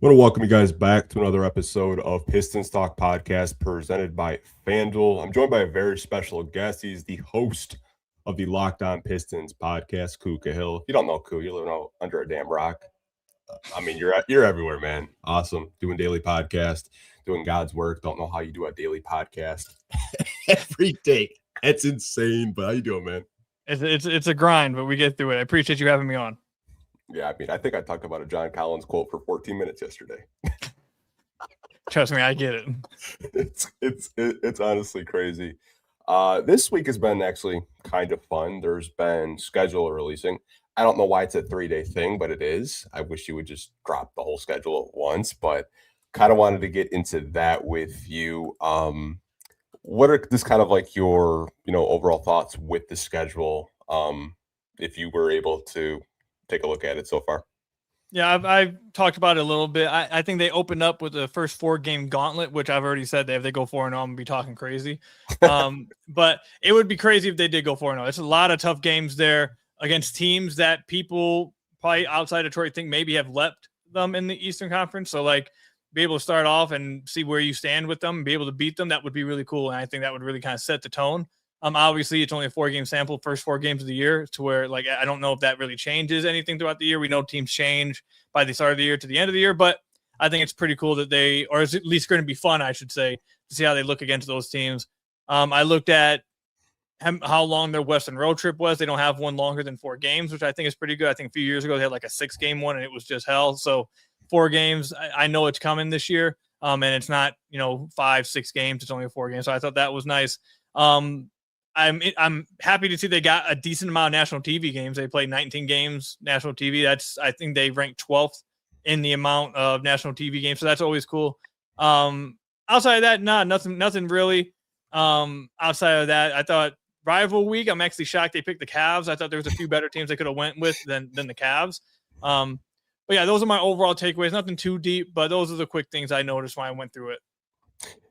Want to welcome you guys back to another episode of Pistons Talk Podcast presented by FanDuel. I'm joined by a very special guest. He's the host of the Locked On Pistons podcast, Ku Khahil. If you don't know Ku, you're living under a damn rock. I mean, you're everywhere, man. Awesome. Doing daily podcast, doing God's work. Don't know how you do a daily podcast every day. It's insane. But how you doing, man? It's a grind, but we get through it. I appreciate you having me on. Yeah, I mean, I think I talked about a John Collins quote for 14 minutes yesterday. Trust me, I get it. It's honestly crazy. This week has been actually kind of fun. There's been schedule releasing. I don't know why it's a 3-day thing, but it is. I wish you would just drop the whole schedule at once, but kind of wanted to get into that with you. What are just kind of like your, overall thoughts with the schedule? If you were able to take a look at it so far. Yeah, I've talked about it a little bit. I think they opened up with the first 4-game gauntlet, which I've already said that if they go 4-0, I'm going to be talking crazy. But it would be crazy if they did go 4-0. It's a lot of tough games there against teams that people probably outside Detroit think maybe have left them in the Eastern Conference. So, be able to start off and see where you stand with them, be able to beat them, that would be really cool. And I think that would really kind of set the tone. Obviously, it's only a 4-game sample, first 4 games of the year, to where I don't know if that really changes anything throughout the year. We know teams change by the start of the year to the end of the year, but I think it's pretty cool that they, or it's at least going to be fun, I should say, to see how they look against those teams. I looked at how long their Western road trip was. They don't have one longer than 4 games, which I think is pretty good. I think a few years ago they had a 6-game one, and it was just hell. So 4 games, I know it's coming this year, and it's not 5-6 games. It's only a 4 game. So I thought that was nice. I'm happy to see they got a decent amount of national TV games. They played 19 games national TV. I think they ranked 12th in the amount of national TV games. So that's always cool. Outside of that, nothing really. Outside of that, I thought rival week, I'm actually shocked they picked the Cavs. I thought there was a few better teams they could have went with than the Cavs. But yeah, those are my overall takeaways. Nothing too deep, but those are the quick things I noticed when I went through it.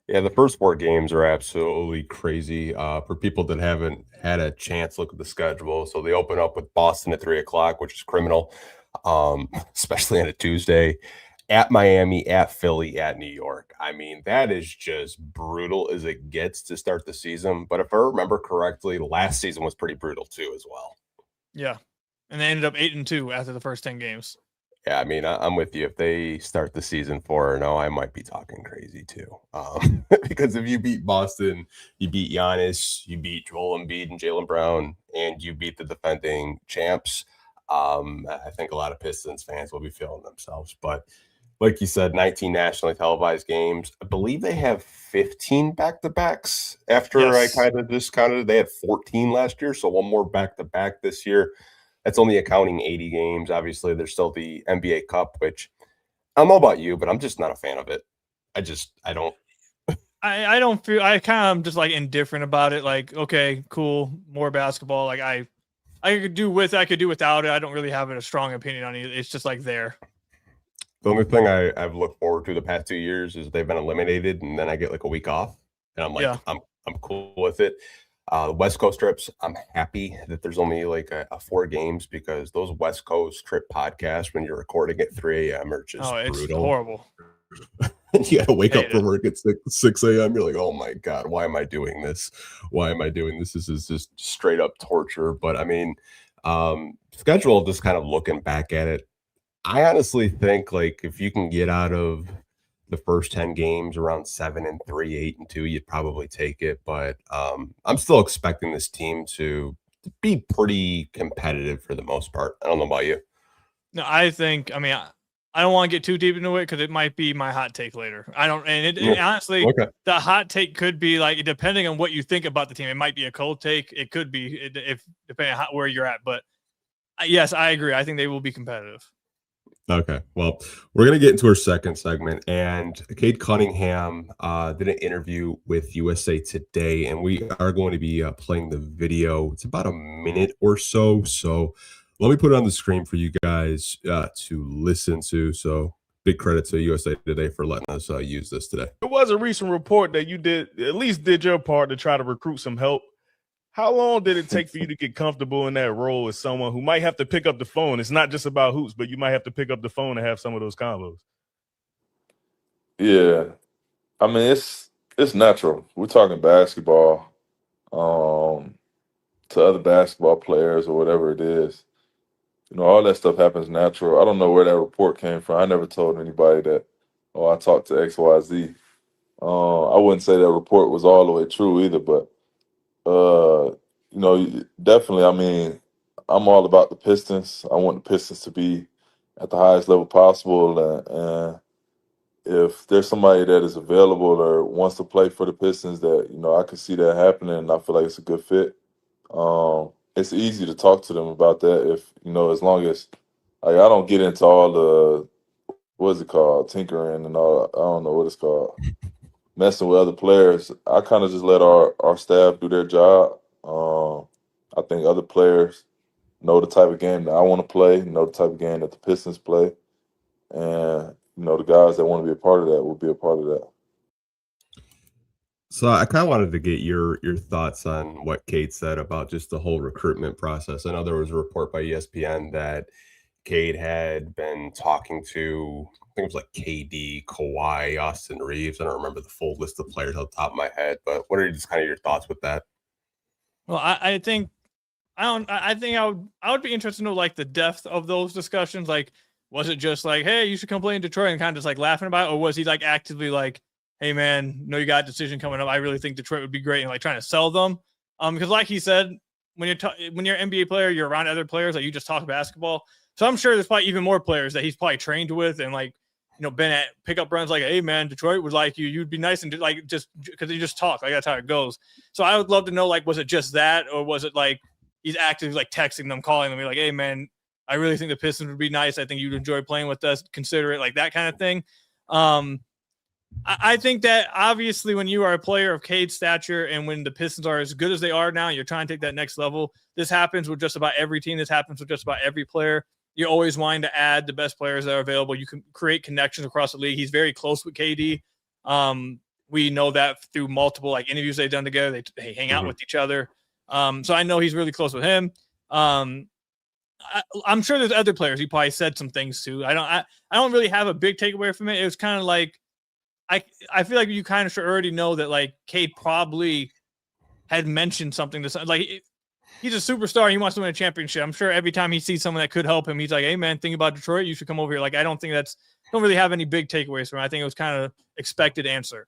Yeah, the first 4 games are absolutely crazy for people that haven't had a chance to look at the schedule. So they open up with Boston at 3:00, which is criminal, especially on a Tuesday, at Miami, at Philly, at New York. I mean, that is just brutal as it gets to start the season. But if I remember correctly, last season was pretty brutal too as well. Yeah, and they ended up 8-2 after the first 10 games. Yeah, I mean, I'm with you. If they start the season 4-0, I might be talking crazy too. Because if you beat Boston, you beat Giannis, you beat Joel Embiid and Jalen Brown, and you beat the defending champs, I think a lot of Pistons fans will be feeling themselves. But like you said, 19 nationally televised games. I believe they have 15 back-to-backs after Yes. I kind of discounted. They had 14 last year, so one more back-to-back this year. That's only accounting 80 games. Obviously, there's still the NBA Cup, which I don't know about you, but I'm just not a fan of it. I don't. I don't feel, I kind of just indifferent about it. Okay, cool, more basketball. I could do with, I could do without it. I don't really have a strong opinion on it. It's just there. The only thing I've looked forward to the past 2 years is they've been eliminated, and then I get a week off, and I'm Yeah. I'm cool with it. The West Coast trips, I'm happy that there's only a 4 games, because those West Coast trip podcasts when you're recording at 3 a.m. are just It's brutal. horrible. You got to wake up from work at 6 a.m. You're like, oh my God, why am I doing this? Why am I doing this? This is just straight up torture. But I mean, schedule, just kind of looking back at it, I honestly think if you can get out of the first 10 games around 7-3, 8-2, you'd probably take it. But I'm still expecting this team to be pretty competitive for the most part. I don't know about you. No, I don't want to get too deep into it because it might be my hot take later. Honestly, Okay. The hot take could be depending on what you think about the team. It might be a cold take. It could be if depending on where you're at. But yes, I agree. I think they will be competitive. Okay, well, we're going to get into our second segment, and Cade Cunningham did an interview with USA Today, and we are going to be playing the video. It's about a minute or so, so let me put it on the screen for you guys to listen to. So big credit to USA Today for letting us use this today. There was a recent report that you at least did your part to try to recruit some help. How long did it take for you to get comfortable in that role as someone who might have to pick up the phone? It's not just about hoops, but you might have to pick up the phone and have some of those combos. Yeah, I mean it's natural. We're talking basketball, to other basketball players or whatever it is. All that stuff happens natural. I don't know where that report came from. I never told anybody that, oh, I talked to XYZ. I wouldn't say that report was all the way true either, but definitely. I mean, I'm all about the Pistons. I want the Pistons to be at the highest level possible, and if there's somebody that is available or wants to play for the Pistons, that I can see that happening, and I feel like it's a good fit. It's easy to talk to them about that if as long as like I don't get into all the what is it called, tinkering and all. I don't know what it's called, messing with other players. I kind of just let our staff do their job. I think other players know the type of game that I want to play, know the type of game that the Pistons play, and the guys that want to be a part of that will be a part of that. So I kind of wanted to get your thoughts on what Cade said about just the whole recruitment process. I know there was a report by ESPN that Cade had been talking to, I think it was like KD, Kawhi, Austin Reeves. I don't remember the full list of players off the top of my head, but what are just kind of your thoughts with that? Well, I think I would be interested to know like the depth of those discussions. Like, was it just like, hey, you should come play in Detroit and kind of just like laughing about it, or was he like actively like, hey man, you got a decision coming up. I really think Detroit would be great, and like trying to sell them. Because like he said, when you're an NBA player, you're around other players, like you just talk basketball. So I'm sure there's probably even more players that he's probably trained with and like, been at pickup runs like, hey man, Detroit would like you. You'd be nice and like just because you just talk. Like that's how it goes. So I would love to know like, was it just that, or was it like he's actively like texting them, calling them, like, hey man, I really think the Pistons would be nice. I think you'd enjoy playing with us. Consider it, like that kind of thing. I think that obviously when you are a player of Cade's stature and when the Pistons are as good as they are now, you're trying to take that next level. This happens with just about every team. This happens with just about every player. You're always wanting to add the best players that are available. You can create connections across the league. He's very close with KD. We know that through multiple like interviews they've done together. They hang out with each other. So I know he's really close with him. I'm sure there's other players he probably said some things to. I don't really have a big takeaway from it. It was kind of like I feel like you kind of should already know that like Cade probably had mentioned something to like he's a superstar. He wants to win a championship. I'm sure every time he sees someone that could help him, he's like, hey man, think about Detroit. You should come over here. Like, I don't really have any big takeaways from it. I think it was kind of expected answer.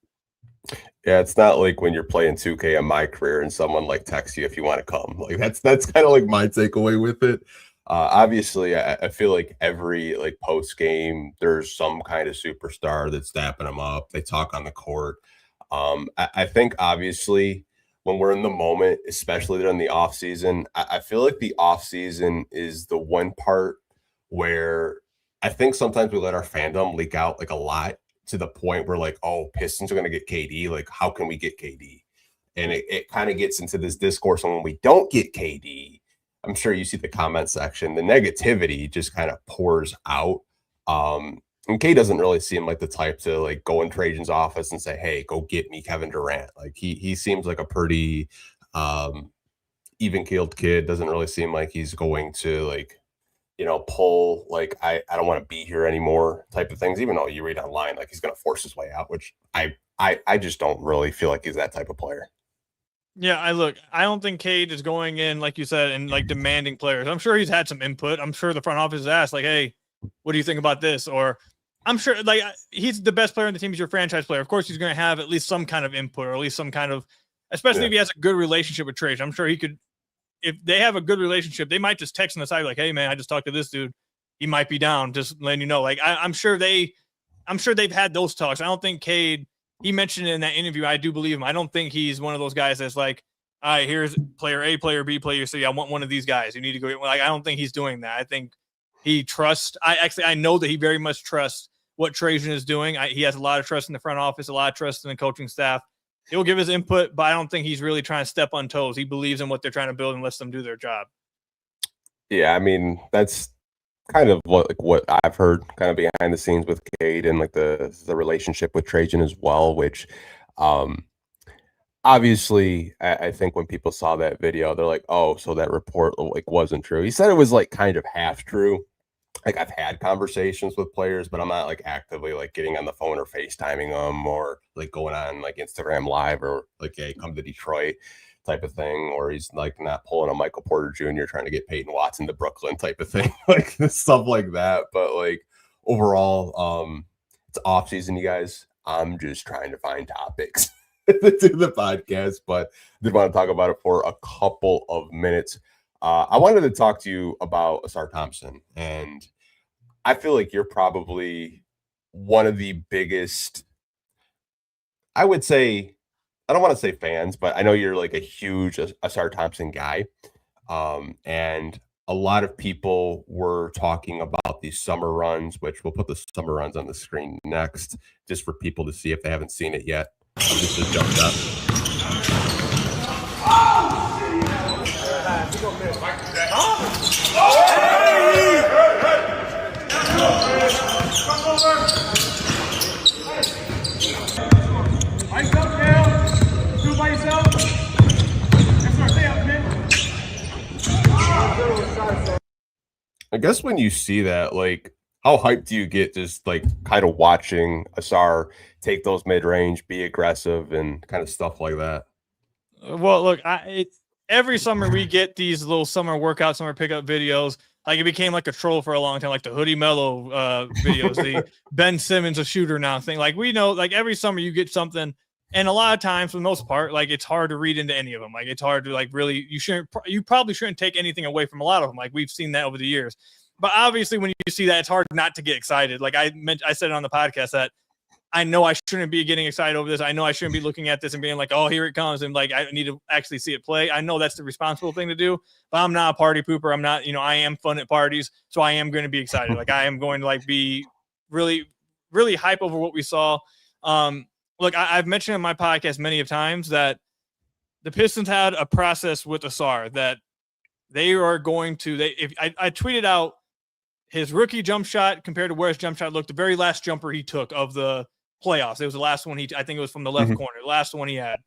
Yeah, it's not like when you're playing 2K in my career and someone like texts you if you want to come. Like that's kind of like my takeaway with it. Obviously, I feel like every like post game, there's some kind of superstar that's dapping them up. They talk on the court. I think obviously when we're in the moment, especially during the off season, I feel like the off season is the one part where I think sometimes we let our fandom leak out like a lot to the point where like, oh, Pistons are going to get KD. Like, how can we get KD? And it kind of gets into this discourse on when we don't get KD. I'm sure you see the comment section. The negativity just kind of pours out. And K doesn't really seem like the type to like go in Trajan's office and say, hey, go get me Kevin Durant. Like he seems like a pretty even-keeled kid. Doesn't really seem like he's going to like, pull like I don't want to be here anymore type of things, even though you read online like he's going to force his way out, which I just don't really feel like he's that type of player. Yeah, I don't think Cade is going in, like you said, and like demanding players. I'm sure he's had some input. I'm sure the front office has asked, like, hey, what do you think about this? Or I'm sure like he's the best player on the team. He's your franchise player. Of course, he's going to have at least some kind of input or at least some kind of, especially if he has a good relationship with Trajan. I'm sure he could, if they have a good relationship, they might just text on the side like, hey, man, I just talked to this dude. He might be down. Just letting you know. Like, I'm sure they've had those talks. I don't think Cade, he mentioned it in that interview. I do believe him. I don't think he's one of those guys that's like, all right, here's player A, player B, player C. I want one of these guys. You need to go. Like, I don't think he's doing that. I think he trusts. I know that he very much trusts what Trajan is doing. He has a lot of trust in the front office, a lot of trust in the coaching staff. He'll give his input, but I don't think he's really trying to step on toes. He believes in what they're trying to build and lets them do their job. Yeah, I mean, that's kind of what I've heard kind of behind the scenes with Cade and like the relationship with Trajan as well, which obviously I think when people saw that video, they're like, oh, so that report like wasn't true. He said it was like kind of half true. like I've had conversations with players, but I'm not like actively like getting on the phone or FaceTiming them or like going on like Instagram Live or like, hey, come to Detroit type of thing, or he's like not pulling a Michael Porter Jr. trying to get Peyton Watson to Brooklyn type of thing, like stuff like that. But like overall, it's off season, you guys. I'm just trying to find topics to do the podcast, but I did want to talk about it for a couple of minutes. I wanted to talk to you about Ausar Thompson, and I feel like you're probably one of the biggest, I would say, I don't want to say fans, but I know you're like a huge Ausar Thompson guy. And a lot of people were talking about these summer runs, which we'll put the summer runs on the screen next, just for people to see if they haven't seen it yet. Just a jump shot. I guess when you see that, like, how hyped do you get just like kind of watching Ausar take those mid-range, be aggressive, and kind of stuff like that? Well, look, every summer we get these little summer workout, summer pickup videos. Like it became like a troll for a long time, like the Hoodie Mellow videos, the Ben Simmons a shooter now thing. Like we know, like every summer you get something, and a lot of times, for the most part, like it's hard to read into any of them. Like it's hard to like really, you probably shouldn't take anything away from a lot of them. Like we've seen that over the years. But obviously, when you see that, it's hard not to get excited. Like I said it on the podcast that I know I shouldn't be getting excited over this. I know I shouldn't be looking at this and being like, oh, here it comes. And like, I need to actually see it play. I know that's the responsible thing to do, but I'm not a party pooper. I'm not, I am fun at parties. So I am going to be excited. Like I am going to like be really, really hype over what we saw. Look, I've mentioned in my podcast many of times that the Pistons had a process with Ausar that they are going to, I tweeted out his rookie jump shot compared to where his jump shot looked, the very last jumper he took of the playoffs. It was the last one I think it was from the left corner, the last one he had.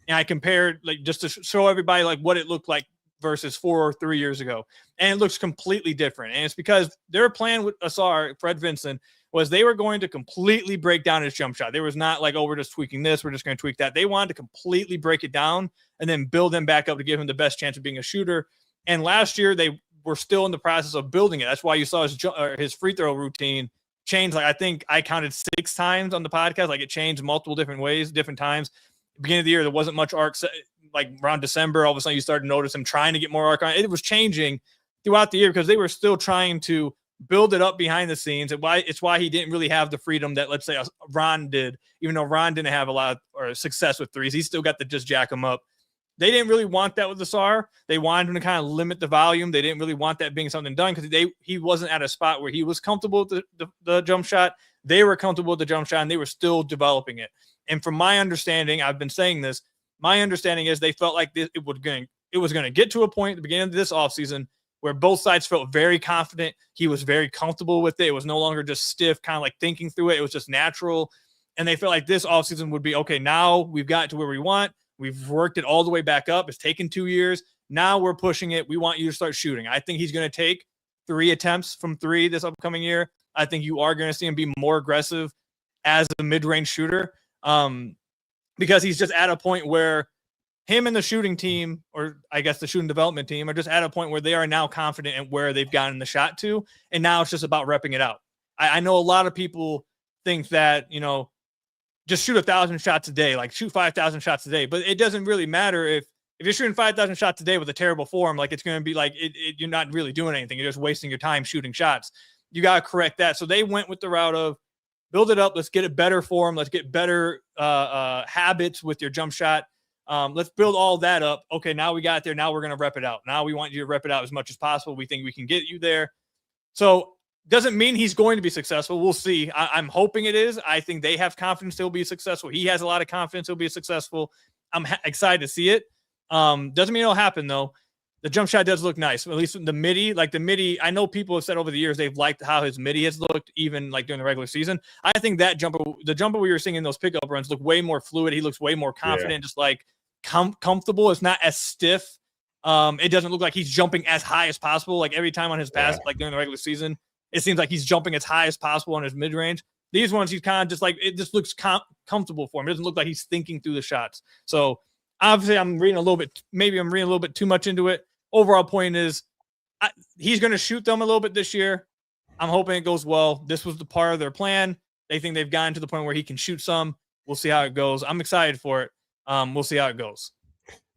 And I compared like just to show everybody like what it looked like versus 4 or 3 years ago. And it looks completely different. And it's because their plan with Ausar, Fred Vinson, was they were going to completely break down his jump shot. There was not like, oh, we're just tweaking this, we're just going to tweak that. They wanted to completely break it down and then build him back up to give him the best chance of being a shooter. And last year they were still in the process of building it. That's why you saw his free throw routine change. Like I think I counted 6 times on the podcast. Like it changed multiple different ways, different times. Beginning of the year, there wasn't much arc. Like around December, all of a sudden you started to notice him trying to get more arc on. It was changing throughout the year because they were still trying to build it up behind the scenes. And it's why he didn't really have the freedom that, let's say, Ron did, even though Ron didn't have a lot of success with threes. He still got to just jack them up. They didn't really want that with Ausar. They wanted him to kind of limit the volume. They didn't really want that being something done because he wasn't at a spot where he was comfortable with the jump shot. They were comfortable with the jump shot, and they were still developing it. And from my understanding, I've been saying this, my understanding is they felt like it was going to get to a point at the beginning of this offseason where both sides felt very confident. He was very comfortable with it. It was no longer just stiff, kind of like thinking through it. It was just natural. And they felt like this offseason would be, okay, now we've got to where we want. We've worked it all the way back up. It's taken 2 years. Now we're pushing it. We want you to start shooting. I think he's going to take 3 attempts from 3 this upcoming year. I think you are going to see him be more aggressive as a mid-range shooter because he's just at a point where him and the shooting team, or I guess the shooting development team, are just at a point where they are now confident in where they've gotten the shot to. And now it's just about repping it out. I know a lot of people think that, just shoot 1,000 shots a day, like shoot 5,000 shots a day. But it doesn't really matter if you're shooting 5,000 shots a day with a terrible form, like it's going to be like you're not really doing anything. You're just wasting your time shooting shots. You got to correct that. So they went with the route of build it up. Let's get a better form. Let's get better habits with your jump shot. Let's build all that up. Okay, now we got there. Now we're going to rep it out. Now we want you to rep it out as much as possible. We think we can get you there. So doesn't mean he's going to be successful. We'll see. I'm hoping it is. I think they have confidence he'll be successful. He has a lot of confidence he'll be successful. I'm excited to see it. Doesn't mean it'll happen, though. The jump shot does look nice, at least the midi. Like the midi, I know people have said over the years they've liked how his midi has looked, even like during the regular season. I think that the jumper we were seeing in those pickup runs look way more fluid. He looks way more confident, just like comfortable. It's not as stiff. It doesn't look like he's jumping as high as possible. Like every time on his pass, like during the regular season, it seems like he's jumping as high as possible on his mid-range. These ones, he's kind of just like, it just looks comfortable for him. It doesn't look like he's thinking through the shots. So obviously I'm reading a little bit too much into it. Overall point is he's going to shoot them a little bit this year. I'm hoping it goes well. This was the part of their plan. They think they've gotten to the point where he can shoot some. We'll see how it goes. I'm excited for it. We'll see how it goes.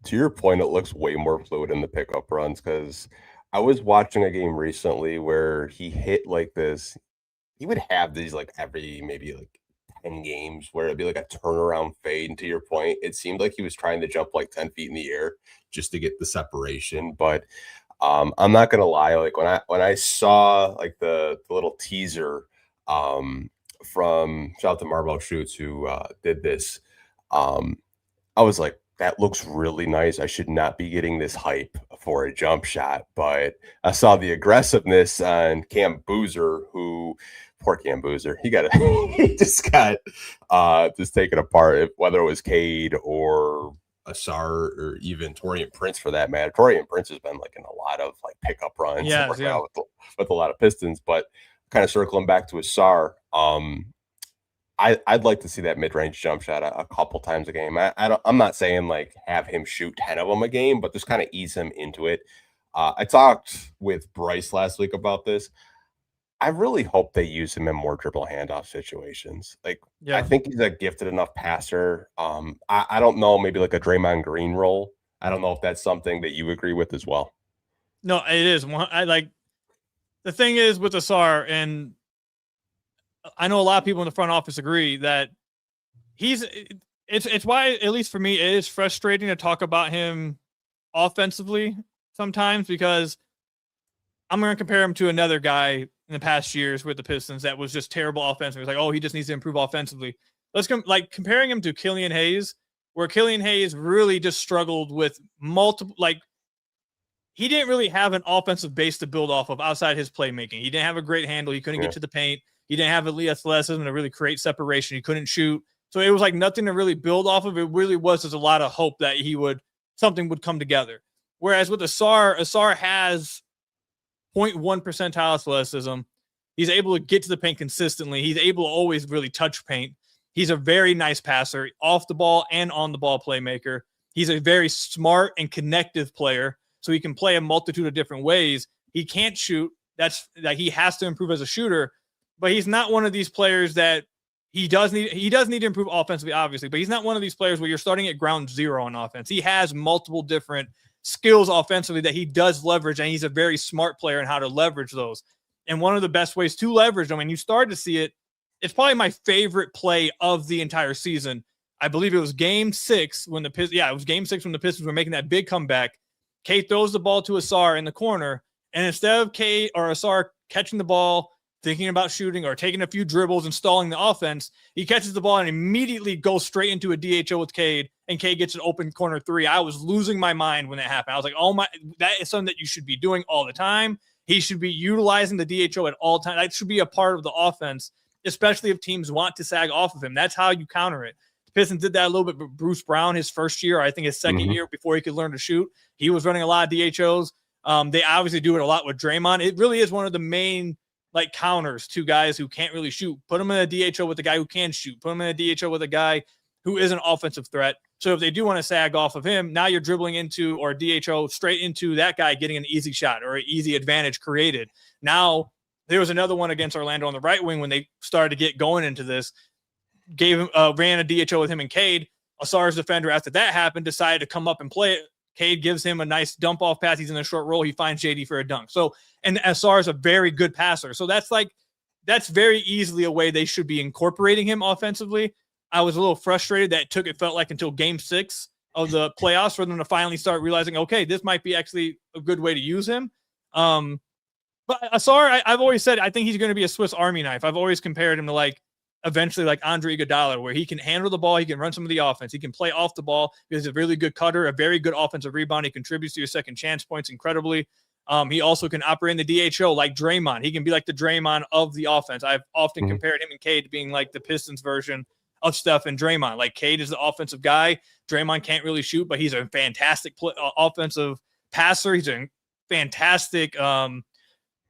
To your point, it looks way more fluid in the pickup runs, because I was watching a game recently where he hit like this. He would have these like every maybe like 10 games where it'd be like a turnaround fade. And to your point, it seemed like he was trying to jump like 10 feet in the air just to get the separation. But I'm not gonna lie, like when I saw like the little teaser from shout out to Marvel Shoots who did this, I was like, that looks really nice. I should not be getting this hype for a jump shot. But I saw the aggressiveness on Cam Boozer, who poor Cam Boozer, he just got just taken apart, whether it was Cade or Ausar or even Taurean Prince for that matter. Taurean Prince has been like in a lot of like pickup runs with a lot of Pistons, but kind of circling back to Ausar, I'd like to see that mid-range jump shot a couple times a game. I'm not saying like have him shoot 10 of them a game, but just kind of ease him into it. I talked with Bryce last week about this. I really hope they use him in more dribble handoff situations. Like, I think he's a gifted enough passer. I don't know, maybe like a Draymond Green role. I don't know if that's something that you agree with as well. No, it is. The thing is with Ausar, and I know a lot of people in the front office agree that it's why, at least for me, it is frustrating to talk about him offensively sometimes, because I'm going to compare him to another guy in the past years with the Pistons that was just terrible offensively. It's like, oh, he just needs to improve offensively. Comparing him to Killian Hayes, where Killian Hayes really just struggled with multiple, like, he didn't really have an offensive base to build off of outside his playmaking. He didn't have a great handle. He couldn't get to the paint. He didn't have elite athleticism to really create separation. He couldn't shoot. So it was like nothing to really build off of. It really was just a lot of hope that something would come together. Whereas with Ausar has 0.1 percentile athleticism. He's able to get to the paint consistently. He's able to always really touch paint. He's a very nice passer, off the ball and on the ball playmaker. He's a very smart and connective player, so he can play a multitude of different ways. He can't shoot. That's that he has to improve as a shooter, but he's not one of these players that he does need to improve offensively, obviously, but he's not one of these players where you're starting at ground zero on offense. He has multiple different skills offensively that he does leverage, and he's a very smart player in how to leverage those. And one of the best ways to leverage them, and you started to see it, it's probably my favorite play of the entire season. I believe it was game 6 when the Pistons were making that big comeback. Cade throws the ball to Ausar in the corner, and instead of Cade or Ausar catching the ball, thinking about shooting or taking a few dribbles and stalling the offense, he catches the ball and immediately goes straight into a DHO with Cade, and Cade gets an open corner 3. I was losing my mind when that happened. I was like, oh my, that is something that you should be doing all the time. He should be utilizing the DHO at all times. That should be a part of the offense, especially if teams want to sag off of him. That's how you counter it. The Pistons did that a little bit, but Bruce Brown, his first year, I think his second year before he could learn to shoot, he was running a lot of DHOs. They obviously do it a lot with Draymond. It really is one of the main like counters to guys who can't really shoot. Put them in a DHO with a guy who can shoot. Put them in a DHO with a guy who is an offensive threat. So if they do want to sag off of him, now you're dribbling into or DHO straight into that guy getting an easy shot or an easy advantage created. Now there was another one against Orlando on the right wing when they started to get going into this. Ran a DHO with him and Cade. Ausar's defender, after that happened, decided to come up and play it. Cade gives him a nice dump off pass. He's in a short roll. He finds JD for a dunk. So, and Ausar is a very good passer. So that's very easily a way they should be incorporating him offensively. I was a little frustrated that it felt like until game 6 of the playoffs for them to finally start realizing, okay, this might be actually a good way to use him. But Ausar, I've always said, I think he's going to be a Swiss Army knife. I've always compared him to eventually Andre Iguodala, where he can handle the ball, he can run some of the offense, he can play off the ball. He's a really good cutter, a very good offensive rebound. He contributes to your second chance points incredibly. He also can operate in the DHO like Draymond. He can be like the Draymond of the offense. I've often compared him and Cade to being like the Pistons version of Steph and Draymond. Like Cade is the offensive guy. Draymond can't really shoot, but he's a fantastic offensive passer. He's a fantastic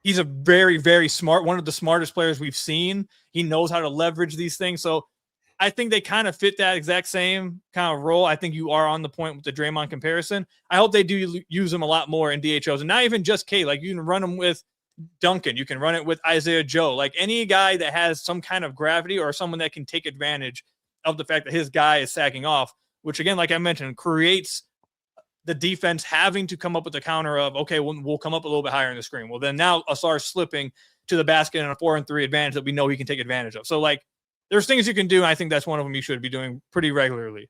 He's a very, very smart, one of the smartest players we've seen. He knows how to leverage these things. So I think they kind of fit that exact same kind of role. I think you are on the point with the Draymond comparison. I hope they do use him a lot more in DHOs, and not even just K. Like, you can run him with Duncan. You can run it with Isaiah Joe. Like, any guy that has some kind of gravity or someone that can take advantage of the fact that his guy is sacking off, which, again, like I mentioned, creates the defense having to come up with the counter of, okay, we'll come up a little bit higher in the screen. Well, then now Ausar's slipping to the basket in a 4-on-3 advantage that we know he can take advantage of. So, like, there's things you can do, and I think that's one of them you should be doing pretty regularly.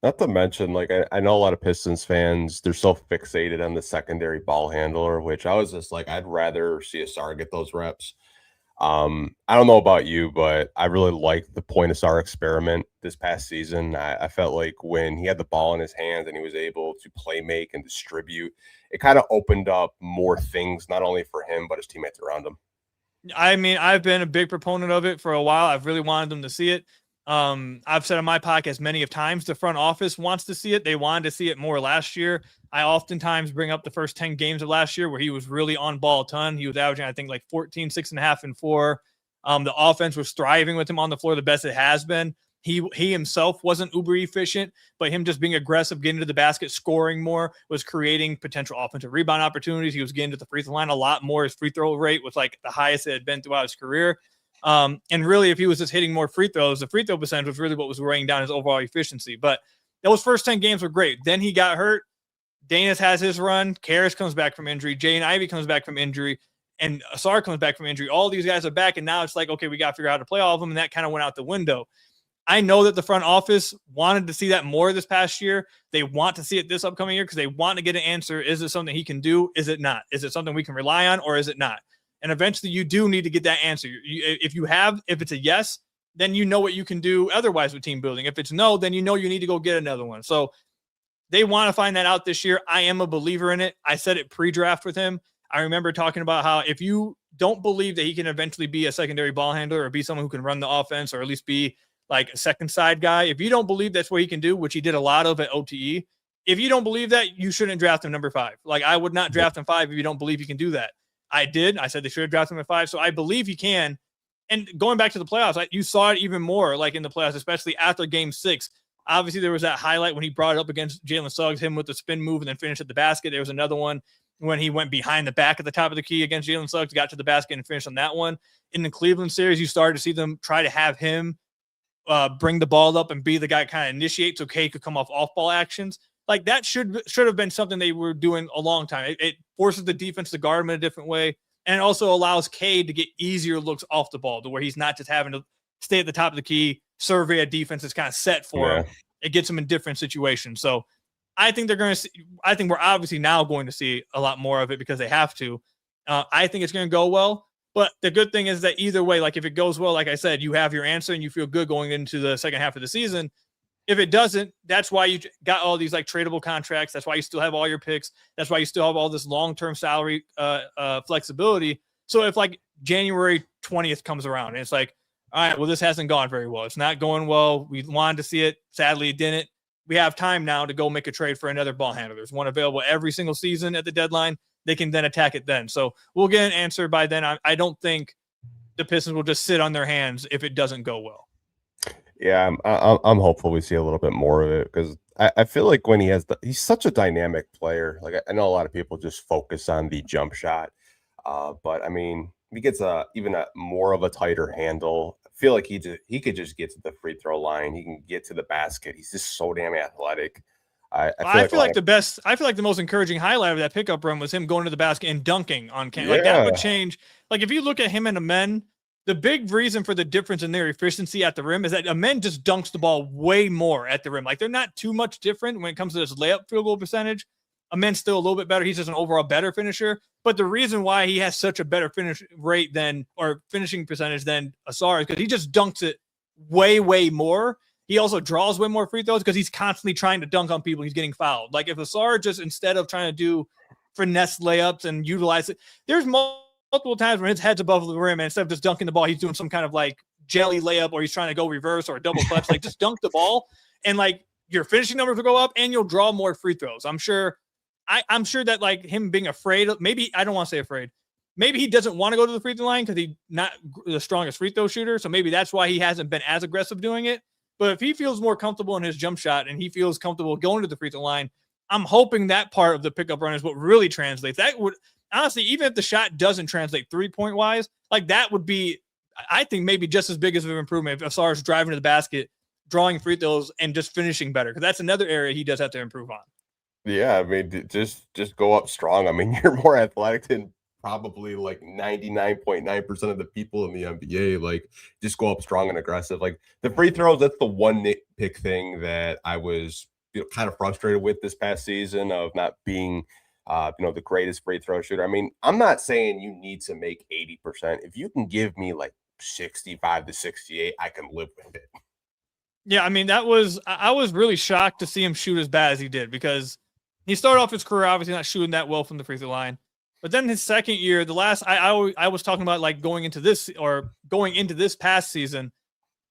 Not to mention, like, I know a lot of Pistons fans, they're so fixated on the secondary ball handler, which I was just like, I'd rather see Ausar get those reps. I don't know about you, but I really liked the point Ausar experiment this past season. I felt like when he had the ball in his hands and he was able to play make and distribute, it kind of opened up more things, not only for him, but his teammates around him. I mean, I've been a big proponent of it for a while. I've really wanted them to see it. I've said on my podcast many of times, the front office wants to see it. They wanted to see it more last year. I oftentimes bring up the first 10 games of last year where he was really on ball a ton. He was averaging, I think, like 14, 6.5, and 4. The offense was thriving with him on the floor, the best it has been. He himself wasn't uber efficient, but him just being aggressive, getting to the basket, scoring more, was creating potential offensive rebound opportunities. He was getting to the free throw line a lot more. His free throw rate was like the highest it had been throughout his career. And really, if he was just hitting more free throws, the free throw percentage was really what was weighing down his overall efficiency. But those first 10 games were great. Then he got hurt. Danis has his run. Karras comes back from injury. Jaden Ivey comes back from injury. And Ausar comes back from injury. All these guys are back, and now it's like, okay, we got to figure out how to play all of them, and that kind of went out the window. I know that the front office wanted to see that more this past year. They want to see it this upcoming year because they want to get an answer. Is it something he can do? Is it not? Is it something we can rely on, or is it not? And eventually you do need to get that answer. If it's a yes, then you know what you can do otherwise with team building. If it's no, then you know you need to go get another one. So they want to find that out this year. I am a believer in it. I said it pre-draft with him. I remember talking about how if you don't believe that he can eventually be a secondary ball handler or be someone who can run the offense or at least be like a second side guy, if you don't believe that's what he can do, which he did a lot of at OTE, if you don't believe that, you shouldn't draft him number 5. Like, I would not draft him 5 if you don't believe he can do that. I did. I said they should have drafted him at 5. So I believe he can. And going back to the playoffs, you saw it even more like in the playoffs, especially after game 6. Obviously, there was that highlight when he brought it up against Jalen Suggs, him with the spin move and then finished at the basket. There was another one when he went behind the back at the top of the key against Jalen Suggs, got to the basket and finished on that one. In the Cleveland series, you started to see them try to have him bring the ball up and be the guy kind of initiate so K could come off ball actions. Like, that should have been something they were doing a long time. It forces the defense to guard him in a different way. And it also allows K to get easier looks off the ball to where he's not just having to stay at the top of the key, survey a defense that's kind of set for him. It gets him in different situations. So I think I think we're obviously now going to see a lot more of it because they have to. I think it's going to go well. But the good thing is that either way, like, if it goes well, like I said, you have your answer and you feel good going into the second half of the season. If it doesn't, that's why you got all these like tradable contracts. That's why you still have all your picks. That's why you still have all this long-term salary flexibility. So if like January 20th comes around and it's like, all right, well, this hasn't gone very well. It's not going well. We wanted to see it. Sadly, it didn't. We have time now to go make a trade for another ball handler. There's one available every single season at the deadline. They can then attack it then. So we'll get an answer by then. I don't think the Pistons will just sit on their hands if it doesn't go well. Yeah, I'm hopeful we see a little bit more of it because I feel like when he's such a dynamic player. Like, I know a lot of people just focus on the jump shot, but I mean, he gets even more of a tighter handle. I feel like he could just get to the free throw line. He can get to the basket. He's just so damn athletic. I feel like the most encouraging highlight of that pickup run was him going to the basket and dunking on Cam. Like, that would change. Like, if you look at him and Amen, the big reason for the difference in their efficiency at the rim is that Amen just dunks the ball way more at the rim. Like, they're not too much different when it comes to this layup field goal percentage. Amen's still a little bit better. He's just an overall better finisher. But the reason why he has such a better finish rate finishing percentage than Ausar is because he just dunks it way, way more. He also draws way more free throws because he's constantly trying to dunk on people. He's getting fouled. Like, if Ausar just, instead of trying to do finesse layups and utilize it, there's multiple times when his head's above the rim and instead of just dunking the ball, he's doing some kind of like jelly layup or he's trying to go reverse or a double clutch. Like, just dunk the ball and like your finishing numbers will go up and you'll draw more free throws. I'm sure that like him being afraid, maybe I don't want to say afraid. maybe he doesn't want to go to the free throw line because he's not the strongest free throw shooter. So maybe that's why he hasn't been as aggressive doing it. But if he feels more comfortable in his jump shot and he feels comfortable going to the free throw line, I'm hoping that part of the pickup run is what really translates. That would honestly, even if the shot doesn't translate 3-point wise, like that would be, I think, maybe just as big as an improvement if Ausar's driving to the basket, drawing free throws, and just finishing better. Because that's another area he does have to improve on. Yeah, I mean, just go up strong. I mean, you're more athletic than probably like 99.9% of the people in the NBA. Like, just go up strong and aggressive. Like the free throws, that's the one nitpick thing that I was kind of frustrated with this past season of not being the greatest free throw shooter. I mean, I'm not saying you need to make 80%. If you can give me like 65 to 68, I can live with it. Yeah, I mean, I was really shocked to see him shoot as bad as he did, because he started off his career obviously not shooting that well from the free throw line. But then his second year, I was talking about like going into this past season,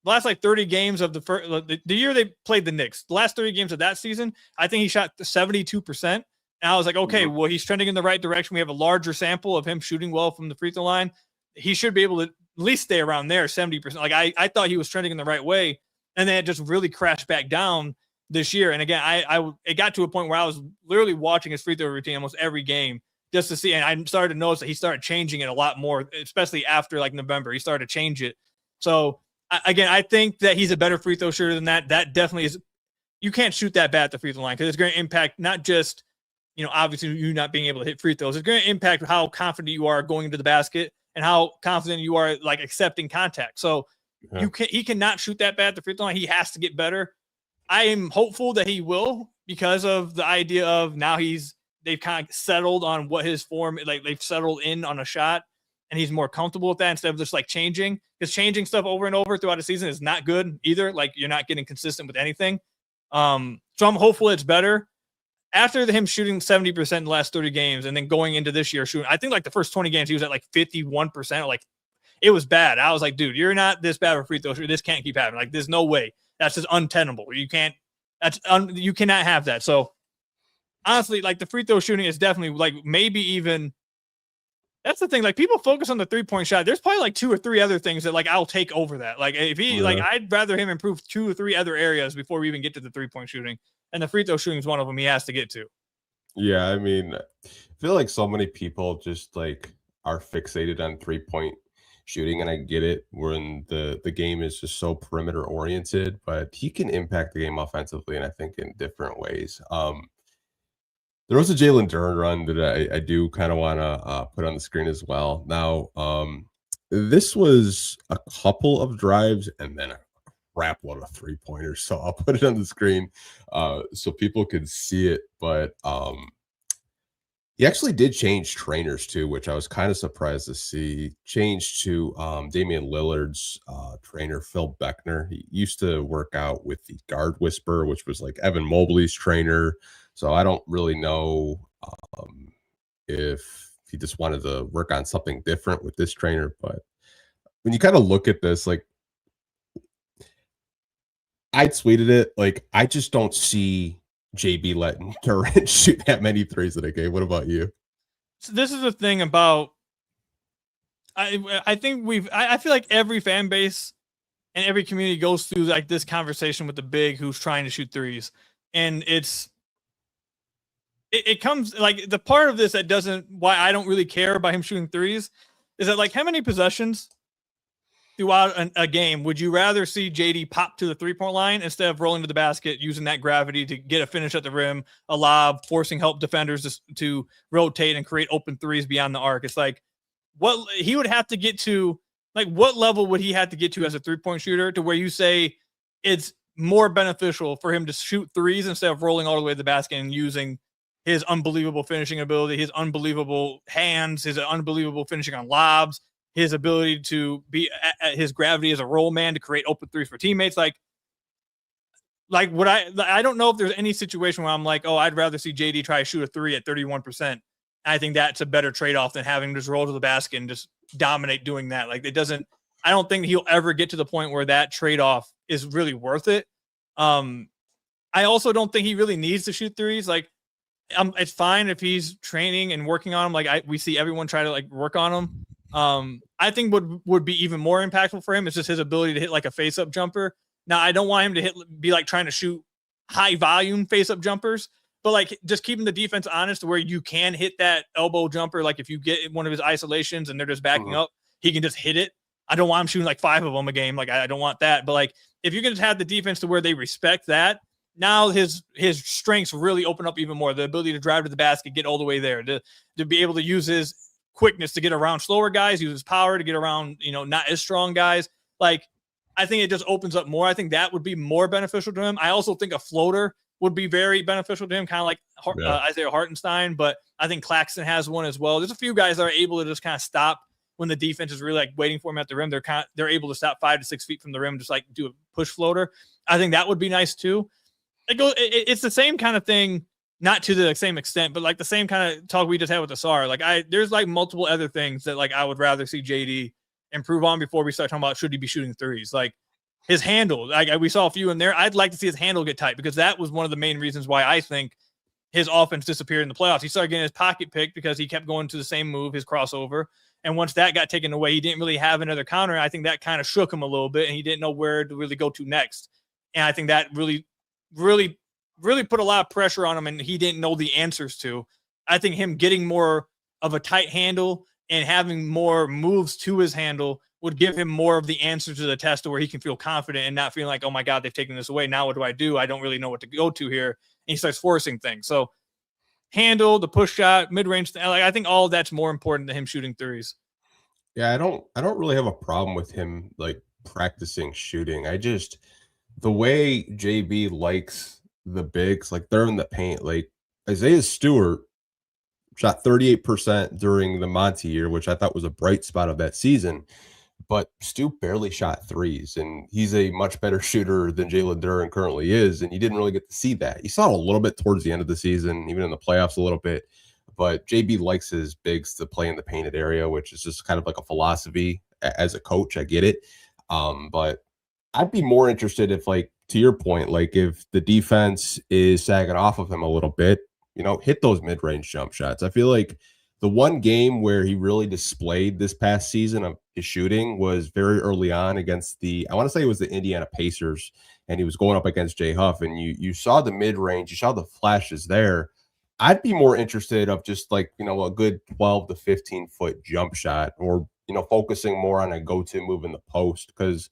the last like 30 games of the year they played the Knicks, the last 30 games of that season, I think he shot 72%. And I was like, okay, well, he's trending in the right direction. We have a larger sample of him shooting well from the free throw line. He should be able to at least stay around there, 70%. Like I thought he was trending in the right way. And then it just really crashed back down this year. And again, it got to a point where I was literally watching his free throw routine almost every game just to see. And I started to notice that he started changing it a lot more, especially after like November. He started to change it. So again, I think that he's a better free throw shooter than that. That definitely is. You can't shoot that bad at the free throw line because it's going to impact not just, obviously you not being able to hit free throws. It's going to impact how confident you are going into the basket and how confident you are like accepting contact. So he cannot shoot that bad at the free throw line. He has to get better. I am hopeful that he will, because of the idea of now they've kind of settled on what his form, like they've settled in on a shot and he's more comfortable with that instead of just like changing, because changing stuff over and over throughout the season is not good either. Like you're not getting consistent with anything. So I'm hopeful it's better. After him shooting 70% in the last 30 games and then going into this year shooting, I think like the first 20 games he was at like 51%. Like it was bad. I was like, dude, you're not this bad of a free throw shooter. This can't keep happening. Like there's no way. That's just untenable. You cannot have that. So honestly, like the free throw shooting is definitely like maybe even, that's the thing. Like people focus on the 3-point shot. There's probably like 2 or 3 other things that like I'll take over that. Like if he like, I'd rather him improve 2 or 3 other areas before we even get to the 3-point shooting. And the free throw shooting is one of them he has to get to. Yeah, I mean, I feel like so many people just like are fixated on 3-point shooting, and I get it when the game is just so perimeter oriented, but he can impact the game offensively, and I think in different ways. There was a Jalen Duren run that I do kind of want to put on the screen as well. Now, this was a couple of drives and then a crap load of 3-pointers, so I'll put it on the screen so people could see it. But he actually did change trainers too, which I was kind of surprised to see. Changed to Damian Lillard's trainer, Phil Beckner. He used to work out with the Guard Whisperer, which was like Evan Mobley's trainer. So I don't really know if he just wanted to work on something different with this trainer. But when you kind of look at this, like I tweeted it, like I just don't see JB letting Duren shoot that many threes in a game. What about you? So this is the thing about, I think I feel like every fan base and every community goes through like this conversation with the big who's trying to shoot threes. And it comes like the part of this that why I don't really care about him shooting threes is that like how many possessions throughout a game would you rather see JD pop to the 3-point line instead of rolling to the basket, using that gravity to get a finish at the rim, a lob, forcing help defenders to rotate and create open threes beyond the arc? It's like what he would have to get to, like what level would he have to get to as a 3-point shooter to where you say it's more beneficial for him to shoot threes instead of rolling all the way to the basket and using his unbelievable finishing ability, his unbelievable hands, his unbelievable finishing on lobs, his ability to be at his gravity as a roll man to create open threes for teammates. Like what I don't know if there's any situation where I'm like, oh, I'd rather see JD try to shoot a 3 at 31%. I think that's a better trade-off than having to just roll to the basket and just dominate doing that. Like I don't think he'll ever get to the point where that trade-off is really worth it. I also don't think he really needs to shoot threes. Like It's fine if he's training and working on him. Like we see everyone try to like work on him. I think would be even more impactful for him is just his ability to hit like a face-up jumper. Now, I don't want him to be like trying to shoot high volume face-up jumpers, but like just keeping the defense honest to where you can hit that elbow jumper. Like if you get one of his isolations and they're just backing up, he can just hit it. I don't want him shooting like 5 of them a game. Like I don't want that. But like if you can just have the defense to where they respect that, now his strengths really open up even more. The ability to drive to the basket, get all the way there, to be able to use his quickness to get around slower guys, use his power to get around, not as strong guys. Like, I think it just opens up more. I think that would be more beneficial to him. I also think a floater would be very beneficial to him, kind of like Isaiah Hartenstein, but I think Claxton has one as well. There's a few guys that are able to just kind of stop when the defense is really like waiting for him at the rim. They're able to stop 5 to 6 feet from the rim, just like do a push floater. I think that would be nice too. It's the same kind of thing, not to the same extent, but like the same kind of talk we just had with Ausar. Like there's like multiple other things that like I would rather see JD improve on before we start talking about should he be shooting threes. Like his handle, like we saw a few in there. I'd like to see his handle get tight because that was one of the main reasons why I think his offense disappeared in the playoffs. He started getting his pocket picked because he kept going to the same move, his crossover. And once that got taken away, he didn't really have another counter. I think that kind of shook him a little bit and he didn't know where to really go to next. And I think that really put a lot of pressure on him and he didn't know the answers to. I think him getting more of a tight handle and having more moves to his handle would give him more of the answer to the test to where he can feel confident and not feeling like, oh my God, they've taken this away. Now what do? I don't really know what to go to here. And he starts forcing things. So handle, the push shot, mid-range, like I think all of that's more important than him shooting threes. Yeah, I don't really have a problem with him like practicing shooting. The way JB likes the bigs, like they're in the paint. Like Isaiah Stewart shot 38% during the Monty year, which I thought was a bright spot of that season. But Stu barely shot threes, and he's a much better shooter than Jalen Duren currently is, and you didn't really get to see that. You saw it a little bit towards the end of the season, even in the playoffs a little bit. But JB likes his bigs to play in the painted area, which is just kind of like a philosophy as a coach. I get it. But I'd be more interested if, like, to your point, like if the defense is sagging off of him a little bit, hit those mid-range jump shots. I feel like the one game where he really displayed this past season of his shooting was very early on against I want to say it was the Indiana Pacers, and he was going up against Jay Huff, and you saw the mid-range, you saw the flashes there. I'd be more interested of just like, a good 12 to 15 foot jump shot or, focusing more on a go-to move in the post, because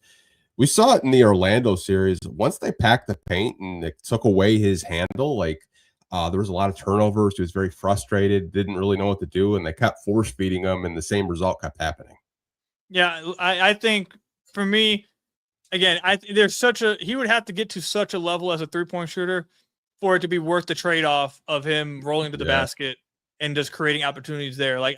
we saw it in the Orlando series. Once they packed the paint and it took away his handle, like there was a lot of turnovers. He was very frustrated, didn't really know what to do, and they kept force feeding him, and the same result kept happening. Yeah, I think for me, again, he would have to get to such a level as a 3-point shooter for it to be worth the trade-off of him rolling to the basket and just creating opportunities there. Like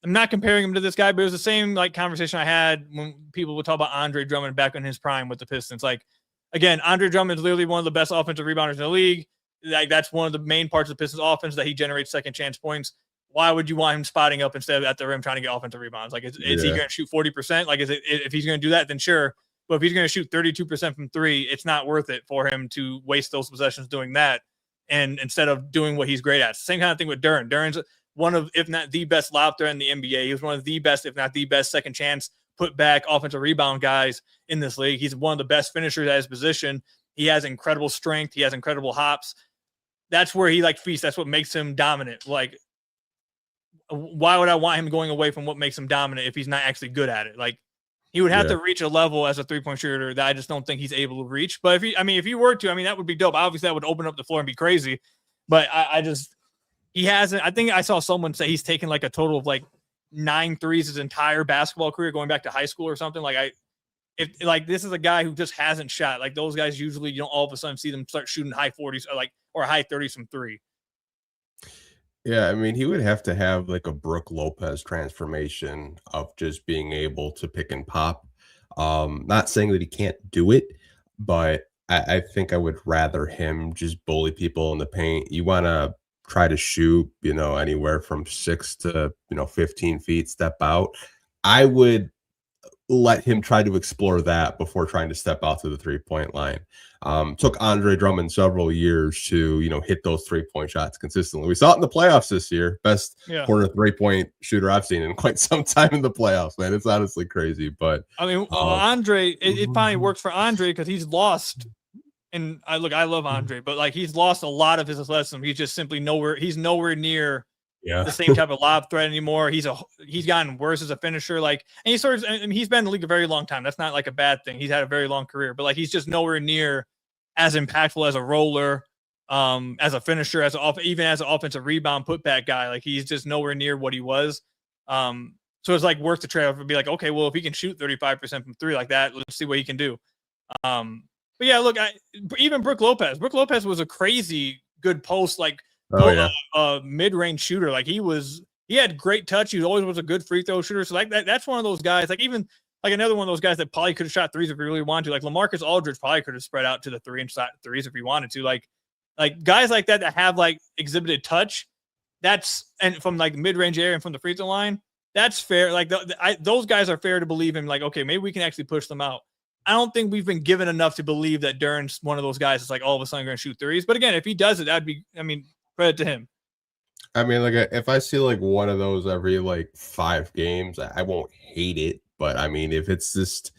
I'm not comparing him to this guy, but it was the same like conversation I had when people would talk about Andre Drummond back in his prime with the Pistons. Like, again, Andre Drummond is literally one of the best offensive rebounders in the league. Like, that's one of the main parts of the Pistons offense, that he generates second chance points. Why would you want him spotting up instead of at the rim trying to get offensive rebounds? Like, is he going to shoot 40%? Like, if he's going to do that, then sure. But if he's going to shoot 32% from 3, it's not worth it for him to waste those possessions doing that. And instead of doing what he's great at. Same kind of thing with Duren. Duren's one of, if not the best lob threat in the NBA. He was one of the best, if not the best, second chance put back offensive rebound guys in this league. He's one of the best finishers at his position. He has incredible strength. He has incredible hops. That's where he feasts. That's what makes him dominant. Like, why would I want him going away from what makes him dominant if he's not actually good at it? Like, he would have to reach a level as a 3-point shooter that I just don't think he's able to reach. But if he were to, that would be dope. Obviously, that would open up the floor and be crazy. But he hasn't. I think I saw someone say he's taken like a total of 9 threes his entire basketball career, going back to high school or something. If this is a guy who just hasn't shot. Like, those guys usually you don't all of a sudden see them start shooting high 40s or high 30s from 3. Yeah, he would have to have like a Brooke Lopez transformation of just being able to pick and pop. Not saying that he can't do it, but I think I would rather him just bully people in the paint. You want to try to shoot, anywhere from 6 to 15 feet, step out. I would let him try to explore that before trying to step out to the 3-point line. Took Andre Drummond several years to, hit those 3-point shots consistently. We saw it in the playoffs this year. Best corner 3-point shooter I've seen in quite some time in the playoffs, man. It's honestly crazy. But I mean, Andre, it finally works for Andre because he's lost. And I love Andre, but like he's lost a lot of his athleticism. He's just simply nowhere near the same type of lob threat anymore. He's gotten worse as a finisher. Like, and he's been in the league a very long time. That's not like a bad thing. He's had a very long career, but like he's just nowhere near as impactful as a roller, as a finisher, even as an offensive rebound putback guy. Like he's just nowhere near what he was. So it's like worth the trade off and be like, okay, well, if he can shoot 35% from three like that, let's see what he can do. But yeah, look, even Brook Lopez was a crazy good post, like mid-range shooter. Like he had great touch. He always was a good free throw shooter. So like that's one of those guys, like even like another one of those guys that probably could have shot threes if he really wanted to. Like LaMarcus Aldridge probably could have spread out to the 3 and shot threes if he wanted to. Like guys like that have like exhibited touch. And from like the mid-range area and from the free throw line, that's fair. Like those guys are fair to believe in. Like, okay, maybe we can actually push them out. I don't think we've been given enough to believe that Duren's one of those guys that's like all of a sudden going to shoot threes. But again, if he does it, credit to him. I mean, like if I see like one of those every like 5 games, I won't hate it. But I mean, if it's just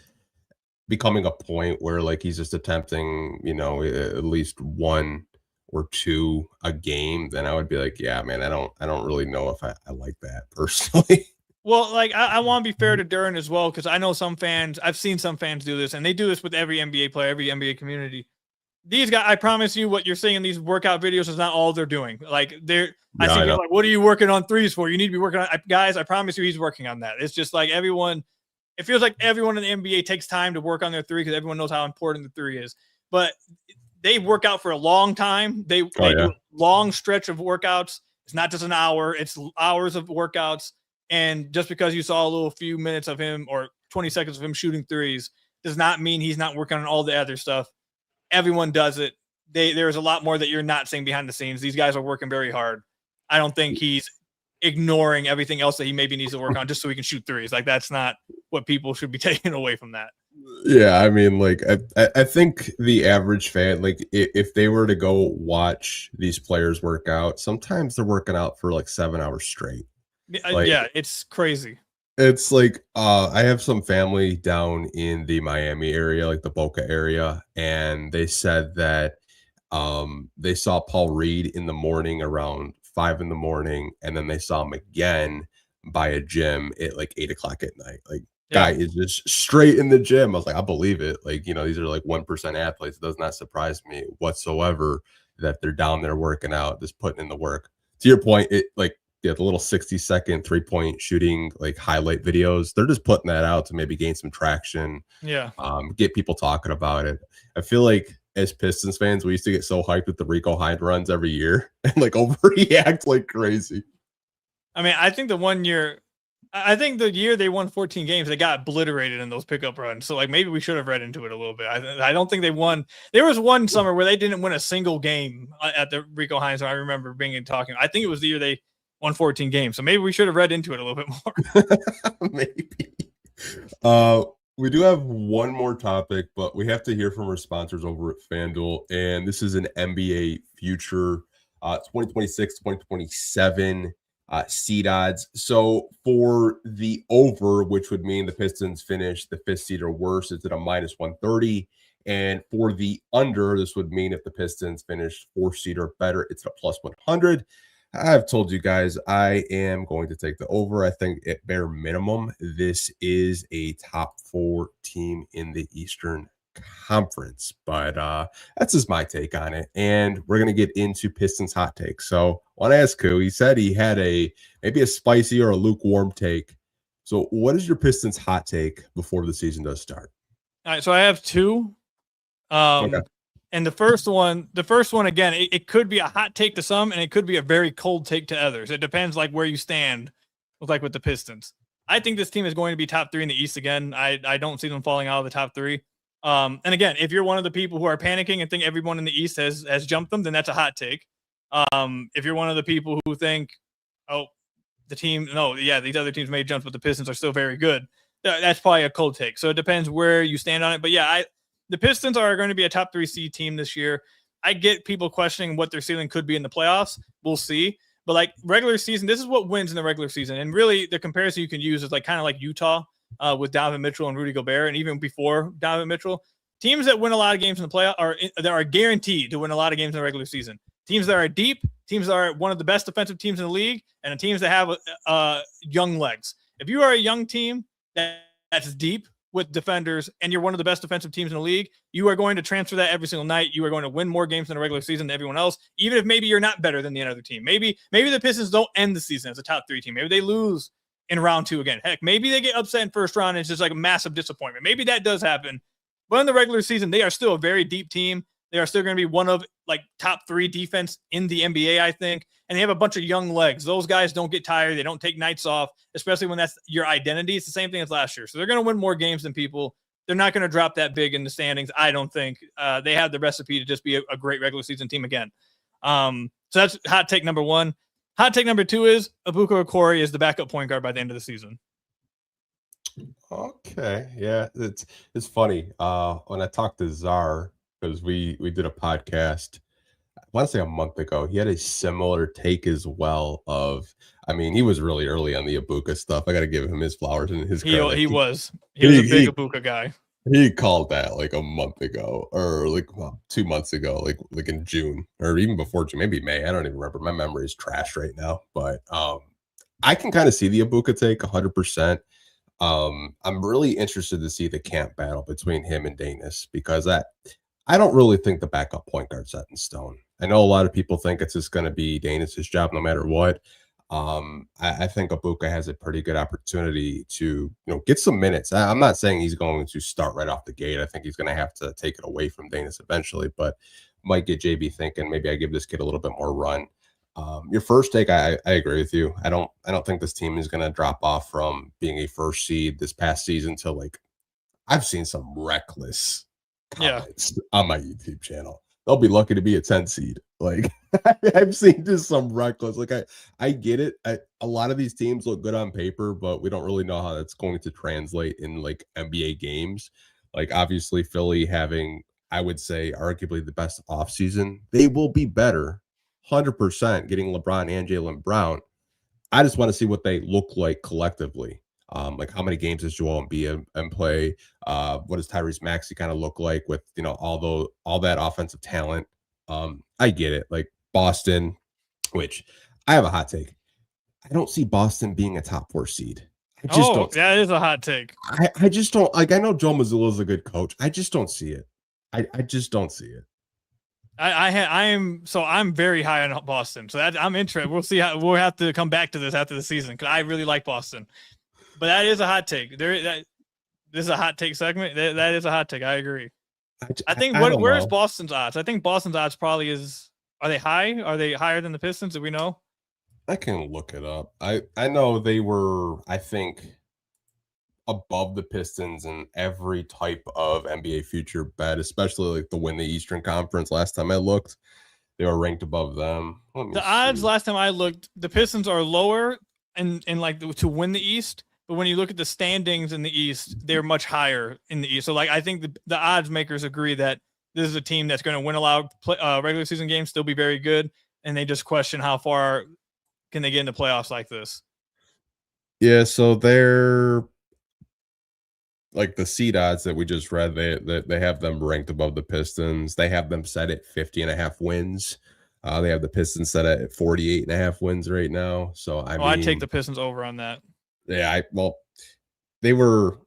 becoming a point where like he's just attempting, at least 1 or 2 a game, then I would be like, yeah, man, I don't really know if I like that personally. Well, like I want to be fair to Duren as well, because I know I've seen some fans do this, and they do this with every NBA player, every NBA community. These guys, I promise you, what you're seeing in these workout videos is not all they're doing. Like I see people like, what are you working on threes for? You need to be working on guys. I promise you, he's working on that. It's just like it feels like everyone in the NBA takes time to work on their three because everyone knows how important the 3 is. But they work out for a long time. They do a long stretch of workouts. It's not just an hour; it's hours of workouts. And just because you saw a little few minutes of him or 20 seconds of him shooting threes does not mean he's not working on all the other stuff. Everyone does it. There's a lot more that you're not seeing behind the scenes. These guys are working very hard. I don't think he's ignoring everything else that he maybe needs to work on just so he can shoot threes. Like that's not what people should be taking away from that. Yeah, I mean, like I think the average fan, like if they were to go watch these players work out, sometimes they're working out for like 7 hours straight. Like, yeah, it's crazy. It's like I have some family down in the Miami area, like the Boca area, and they said that they saw Paul Reed in the morning around 5 a.m, and then they saw him again by a gym at like 8 o'clock at night. Like guy is just straight in the gym. I was like, I believe it. Like, these are like 1% athletes. It does not surprise me whatsoever that they're down there working out, just putting in the work. To your point, it like the little 60-second 3-point shooting like highlight videos, they're just putting that out to maybe gain some traction. Yeah. Get people talking about it. I feel like as Pistons fans, we used to get so hyped with the Rico Hines runs every year and like overreact like crazy. I mean, I think the year they won 14 games, they got obliterated in those pickup runs. So like maybe we should have read into it a little bit. I don't think they won. There was one summer where they didn't win a single game at the Rico Hines. I remember being and talking. I think it was the year they won 14 games. So maybe we should have read into it a little bit more. Maybe. We do have one more topic, but we have to hear from our sponsors over at FanDuel. And this is an NBA future 2026-2027 seed odds. So for the over, which would mean the Pistons finish the 5th seed or worse, it's at a -130. And for the under, this would mean if the Pistons finish 4th seed or better, it's a +100. I've told you guys I am going to take the over. I think at bare minimum, this is a top 4 team in the Eastern Conference. But that's just my take on it. And we're going to get into Pistons hot take. So I want to ask Ku. He said he had maybe a spicy or a lukewarm take. So what is your Pistons hot take before the season does start? All right, so I have 2. Okay. And the first one, again, it could be a hot take to some, and it could be a very cold take to others. It depends like where you stand with the Pistons. I think this team is going to be top 3 in the East again. I don't see them falling out of the top 3. And again, if you're one of the people who are panicking and think everyone in the East has jumped them, then that's a hot take. If you're one of the people who think, these other teams made jumps, but the Pistons are still very good, that's probably a cold take. So it depends where you stand on it. But yeah, the Pistons are going to be a top 3 seed team this year. I get people questioning what their ceiling could be in the playoffs. We'll see. But like regular season, this is what wins in the regular season. And really the comparison you can use is like kind of like Utah with Donovan Mitchell and Rudy Gobert. And even before Donovan Mitchell, teams that win a lot of games in the playoff that are guaranteed to win a lot of games in the regular season. Teams that are deep, teams that are one of the best defensive teams in the league, and teams that have young legs. If you are a young team that's deep with defenders and you're one of the best defensive teams in the league, you are going to transfer that every single night. You are going to win more games in the regular season than everyone else, even if maybe you're not better than the other team. Maybe the Pistons don't end the season as a top 3 team. Maybe they lose in round 2 again. Heck, maybe they get upset in first round and it's just like a massive disappointment. Maybe that does happen. But in the regular season, they are still a very deep team. They are still going to be one of like top 3 defense in the NBA, I think. And they have a bunch of young legs. Those guys don't get tired. They don't take nights off, especially when that's your identity. It's the same thing as last year. So they're going to win more games than people. They're not going to drop that big in the standings, I don't think. They have the recipe to just be a great regular season team again. So that's hot take number 1. Hot take number 2 is Ibuka Okori is the backup point guard by the end of the season. Okay. Yeah, it's funny. When I talked to Czar, because we did a podcast, I want to say a month ago, he had a similar take as well he was really early on the Ibuka stuff. I got to give him his flowers and his credit. He was a big Ibuka guy. He called that like a month ago or like 2 months ago, like in June or even before June, maybe May. I don't even remember. My memory is trash right now, but I can kind of see the Ibuka take 100%. I'm really interested to see the camp battle between him and Danis because I don't really think the backup point guard's set in stone. I know a lot of people think it's just going to be Danis' job no matter what. I think Ibuka has a pretty good opportunity to get some minutes. I'm not saying he's going to start right off the gate. I think he's going to have to take it away from Danis eventually, but might get JB thinking maybe I give this kid a little bit more run. Your first take, I agree with you. I don't think this team is going to drop off from being a first seed this past season to like I've seen some reckless comments on my YouTube channel. They'll be lucky to be a 10 seed. Like I've seen just some reckless. Like I get it. A lot of these teams look good on paper, but we don't really know how that's going to translate in like NBA games. Like obviously Philly having, I would say, arguably the best offseason. They will be better, 100% getting LeBron and Jalen Brown. I just want to see what they look like collectively. Like how many games does Joel Embiid and play? What does Tyrese Maxey kind of look like with all that offensive talent? I get it. Like Boston, which I have a hot take. I don't see Boston being a top 4 seed. I just don't. That is a hot take. I just don't like. I know Joe Mazzulla is a good coach. I just don't see it. I just don't see it. I'm very high on Boston. So that I'm interested. We'll see how we'll have to come back to this after the season because I really like Boston. But that is a hot take. This is a hot take segment. That is a hot take. I agree. I think where's Boston's odds? I think Boston's odds probably is. Are they high? Are they higher than the Pistons? Do we know? I can look it up. I know they were, I think, above the Pistons in every type of NBA future bet, especially like to win the Eastern Conference. Last time I looked, they were ranked above them. The odds last time I looked, the Pistons are lower in like to win the East. But when you look at the standings in the East, they're much higher in the East. So, like, I think the odds makers agree that this is a team that's going to win a lot of regular season games, still be very good, and they just question how far can they get into playoffs like this. Yeah, so they're like the seed odds that we just read. They have them ranked above the Pistons. They have them set at 50.5 wins. They have the Pistons set at 48.5 wins right now. So I'd take the Pistons over on that. Yeah, they were.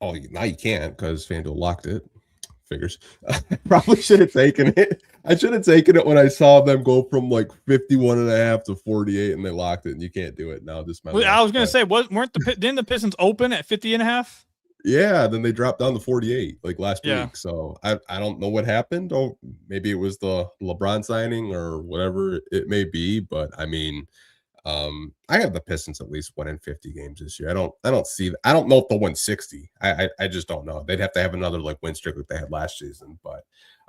Oh, now you can't because FanDuel locked it. Figures. I probably should have taken it. I should have taken it when I saw them go from like 51.5 to 48, and they locked it. And you can't do it now. I was going to say, didn't the Pistons open at 50.5? Yeah, then they dropped down to 48 like last week. So I don't know what happened. Oh, maybe it was the LeBron signing or whatever it may be. But I mean. I have the Pistons at least winning 50 games this year. I don't know if they'll win 60. I just don't know. They'd have to have another like win streak like they had last season, but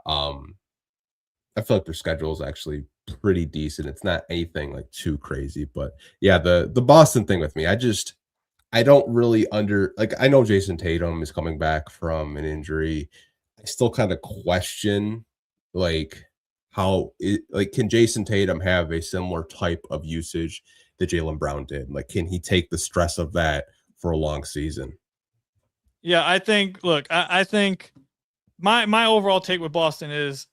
I feel like their schedule is actually pretty decent. It's not anything like too crazy, but yeah, the Boston thing with me, I don't really I know Jason Tatum is coming back from an injury. I still kind of question like can Jason Tatum have a similar type of usage that Jaylen Brown did? Like, can he take the stress of that for a long season? Yeah, I think I think my overall take with Boston is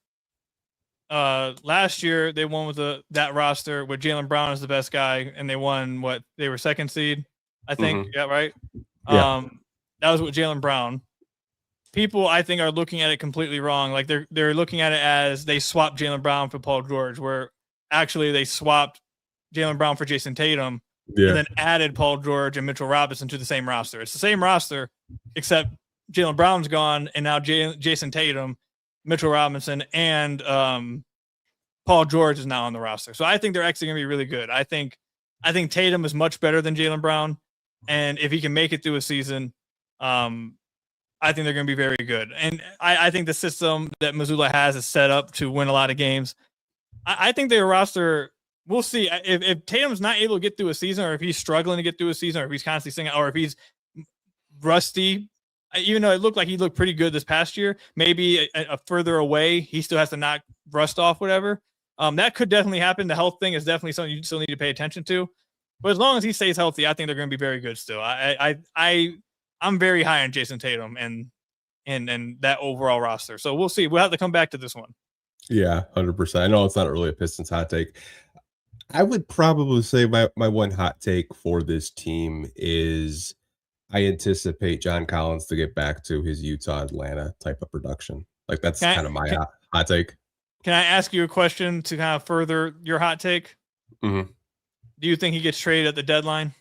last year they won with that roster with Jaylen Brown as the best guy, and they won they were second seed, I think. Mm-hmm. Yeah, right. Yeah. That was with Jaylen Brown. People, I think, are looking at it completely wrong. Like they're looking at it as they swapped Jaylen Brown for Paul George, where actually they swapped Jaylen Brown for Jason Tatum, and then added Paul George and Mitchell Robinson to the same roster. It's the same roster, except Jaylen Brown's gone, and now Jason Tatum, Mitchell Robinson, and Paul George is now on the roster. So I think they're actually going to be really good. I think Tatum is much better than Jaylen Brown, and if he can make it through a season, I think they're going to be very good. And I think the system that Missoula has is set up to win a lot of games. I think their roster, we'll see. If Tatum's not able to get through a season, or if he's struggling to get through a season, or if he's constantly singing, or if he's rusty, even though it looked like he looked pretty good this past year, maybe a further away, he still has to knock rust off, whatever. That could definitely happen. The health thing is definitely something you still need to pay attention to. But as long as he stays healthy, I think they're going to be very good still. I'm very high on Jason Tatum and that overall roster. So we'll see. We'll have to come back to this one. Yeah, 100%. I know it's not really a Pistons hot take. I would probably say my one hot take for this team is I anticipate John Collins to get back to his Utah-Atlanta type of production. Like, that's kind of my hot take. Can I ask you a question to kind of further your hot take? Mm-hmm. Do you think he gets traded at the deadline?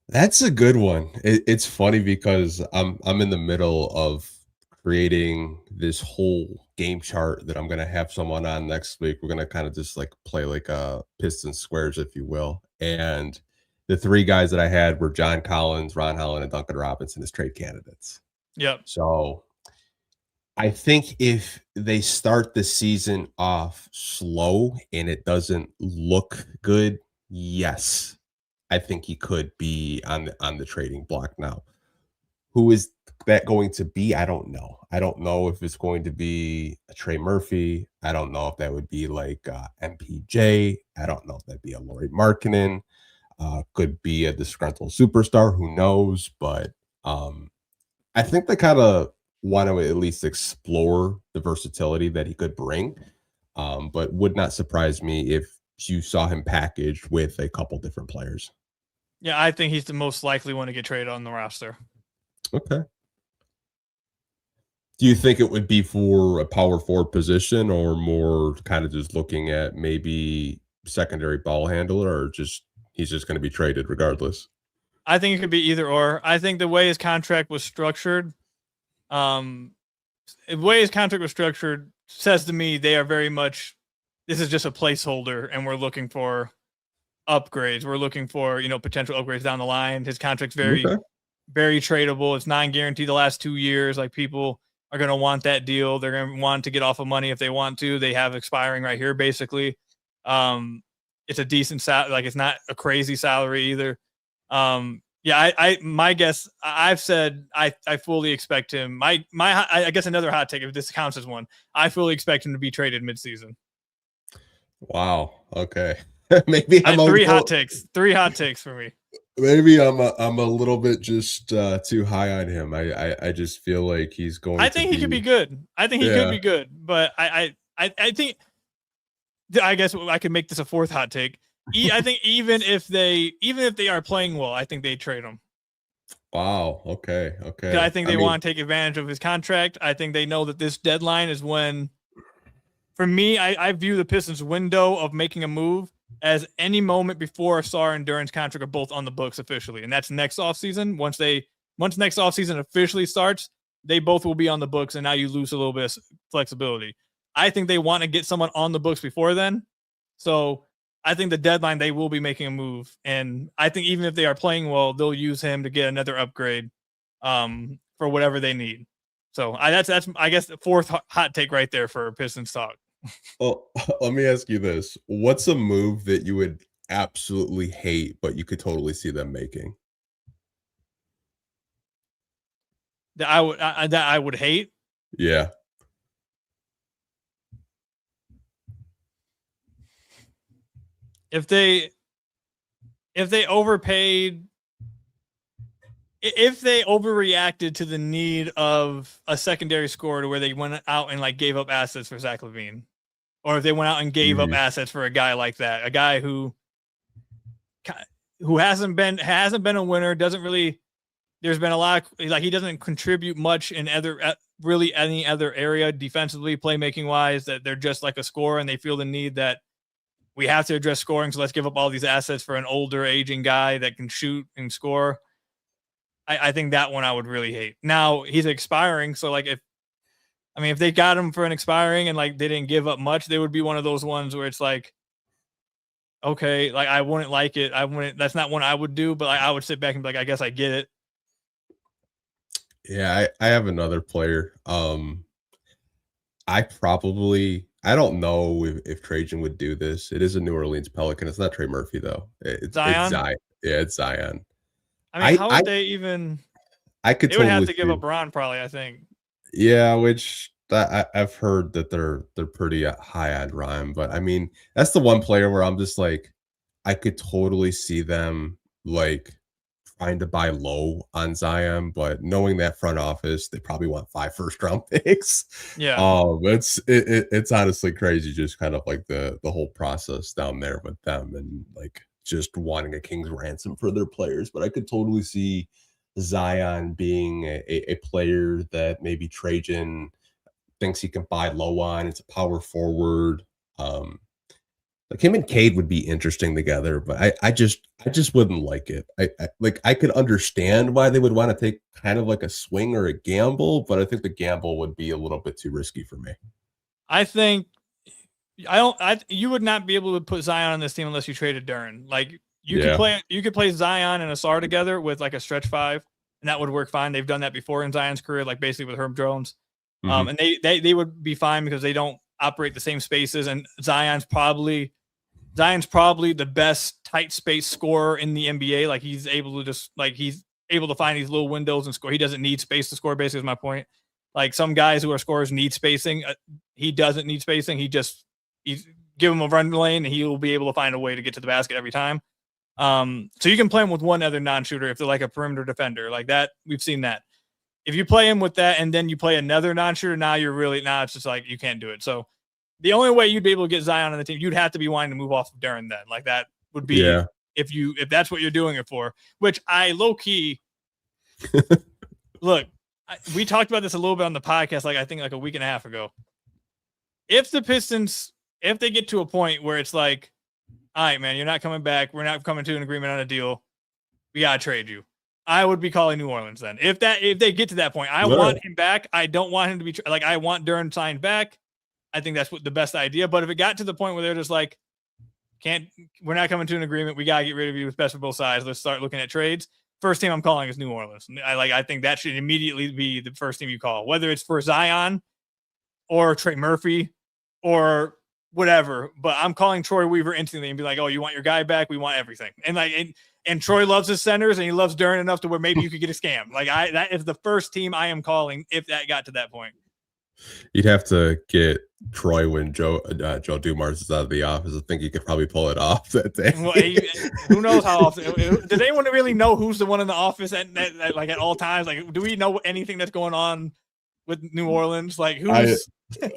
That's a good one. It's funny because I'm in the middle of creating this whole game chart that I'm going to have someone on next week. We're going to kind of just like play like a Pistons squares, if you will. And the three guys that I had were John Collins, Ron Holland, and Duncan Robinson as trade candidates. Yep. So I think if they start the season off slow and it doesn't look good, yes, I think he could be on the trading block now. Who is that going to be? I don't know. I don't know if it's going to be a Trey Murphy. I don't know if that would be like MPJ. I don't know if that'd be a Lauri Markkanen. Could be a disgruntled superstar. Who knows? But I think they kind of want to at least explore the versatility that he could bring. But would not surprise me if you saw him packaged with a couple different players. Yeah, I think he's the most likely one to get traded on the roster. Okay. Do you think it would be for a power forward position, or more kind of just looking at maybe secondary ball handler, or just he's just going to be traded regardless? I think it could be either or. I think the way his contract was structured, says to me they are very much, this is just a placeholder, and we're looking for upgrades. We're looking for, potential upgrades down the line. His contract's very tradable. It's non-guaranteed the last 2 years. Like, people are going to want that deal. They're going to want to get off of money if they want to. They have expiring right here, basically. It's a decent salary. Like, it's not a crazy salary either. My guess, I've said I fully expect him. I guess another hot take, if this counts as one, I fully expect him to be traded midseason. Wow. Okay. Maybe I'm three hot takes for me. Maybe I'm a little bit just too high on him. I just feel like he's going. I think he could be good. I think he could be good, but I think, I guess I could make this a fourth hot take. I think even if they are playing well, I think they trade him. Wow. Okay. I think they want to take advantage of his contract. I think they know that this deadline is when. For me, I view the Pistons' window of making a move as any moment before Ausar and Duren's contract are both on the books officially, and that's next offseason. Once next offseason officially starts, they both will be on the books, and now you lose a little bit of flexibility. I think they want to get someone on the books before then, so I think the deadline they will be making a move, and I think even if they are playing well, they'll use him to get another upgrade for whatever they need. So that's I guess the fourth hot take right there for Pistons Talk. Well, let me ask you this. What's a move that you would absolutely hate, but you could totally see them making. That I would hate. Yeah. If they overpaid, if they overreacted to the need of a secondary scorer to where they went out and like gave up assets for Zach LaVine, or if they went out and gave up assets for a guy like that, a guy who hasn't been a winner, doesn't really. There's been a lot like he doesn't contribute much in really any other area defensively, playmaking wise. That they're just like a scorer, and they feel the need that we have to address scoring. So let's give up all these assets for an older, aging guy that can shoot and score. I think that one I would really hate. Now he's expiring, so like if they got him for an expiring and like they didn't give up much, they would be one of those ones where it's like, okay, like I wouldn't like it. That's not one I would do, but I would sit back and be like, I guess I get it. Yeah, I have another player. I don't know if Trajan would do this. It is a New Orleans Pelican. It's not Trey Murphy though. It's Zion. Yeah, it's Zion. I mean, how would they even? I could. They would have to give up Ron, probably. I think. Yeah, which I've heard that they're pretty high on Ron, but I mean that's the one player where I'm just like, I could totally see them like trying to buy low on Zion, but knowing that front office, they probably want 5 first-round picks. Yeah. It's honestly crazy, just kind of like the whole process down there with them and like just wanting a king's ransom for their players. But I could totally see Zion being a player that maybe Trajan thinks he can buy low on. It's a power forward. Like him and Cade would be interesting together, but I just wouldn't like it. I could understand why they would want to take kind of like a swing or a gamble, but I think the gamble would be a little bit too risky for me. I think you would not be able to put Zion on this team unless you traded Duren. Like you could play Zion and Ausar together with like a stretch 5, and that would work fine. They've done that before in Zion's career, like basically with Herb Jones. And they would be fine because they don't operate the same spaces, and Zion's probably the best tight space scorer in the NBA. Like he's able to find these little windows and score. He doesn't need space to score, basically is my point. Like some guys who are scorers need spacing. He doesn't need spacing. He's give him a run lane and he will be able to find a way to get to the basket every time. So you can play him with one other non-shooter if they're like a perimeter defender like that. We've seen that. If you play him with that and then you play another non-shooter, now it's just like you can't do it. So the only way you'd be able to get Zion on the team, you'd have to be wanting to move off of Duren then. Like that would be if that's what you're doing it for, which I low key look, we talked about this a little bit on the podcast, like I think like a week and a half ago. If the Pistons, if they get to a point where it's like, all right, man, you're not coming back. We're not coming to an agreement on a deal. We got to trade you. I would be calling New Orleans then. If they get to that point, I want him back. I don't want him to be like, I want Duren signed back. I think that's the best idea. But if it got to the point where they're just like, we're not coming to an agreement. We got to get rid of you. It's best for both sides. Let's start looking at trades. First team I'm calling is New Orleans. I think that should immediately be the first team you call, whether it's for Zion or Trey Murphy or whatever. But I'm calling Troy Weaver instantly and be like, oh, you want your guy back? We want everything. And Troy loves his centers and he loves Duren enough to where maybe you could get a scam. That is the first team I am calling if that got to that point. You'd have to get Troy when Joe Dumars is out of the office. I think you could probably pull it off that day. Well, who knows how often? Does anyone really know who's the one in the office at all times? Like, do we know anything that's going on with New Orleans? Like, who's?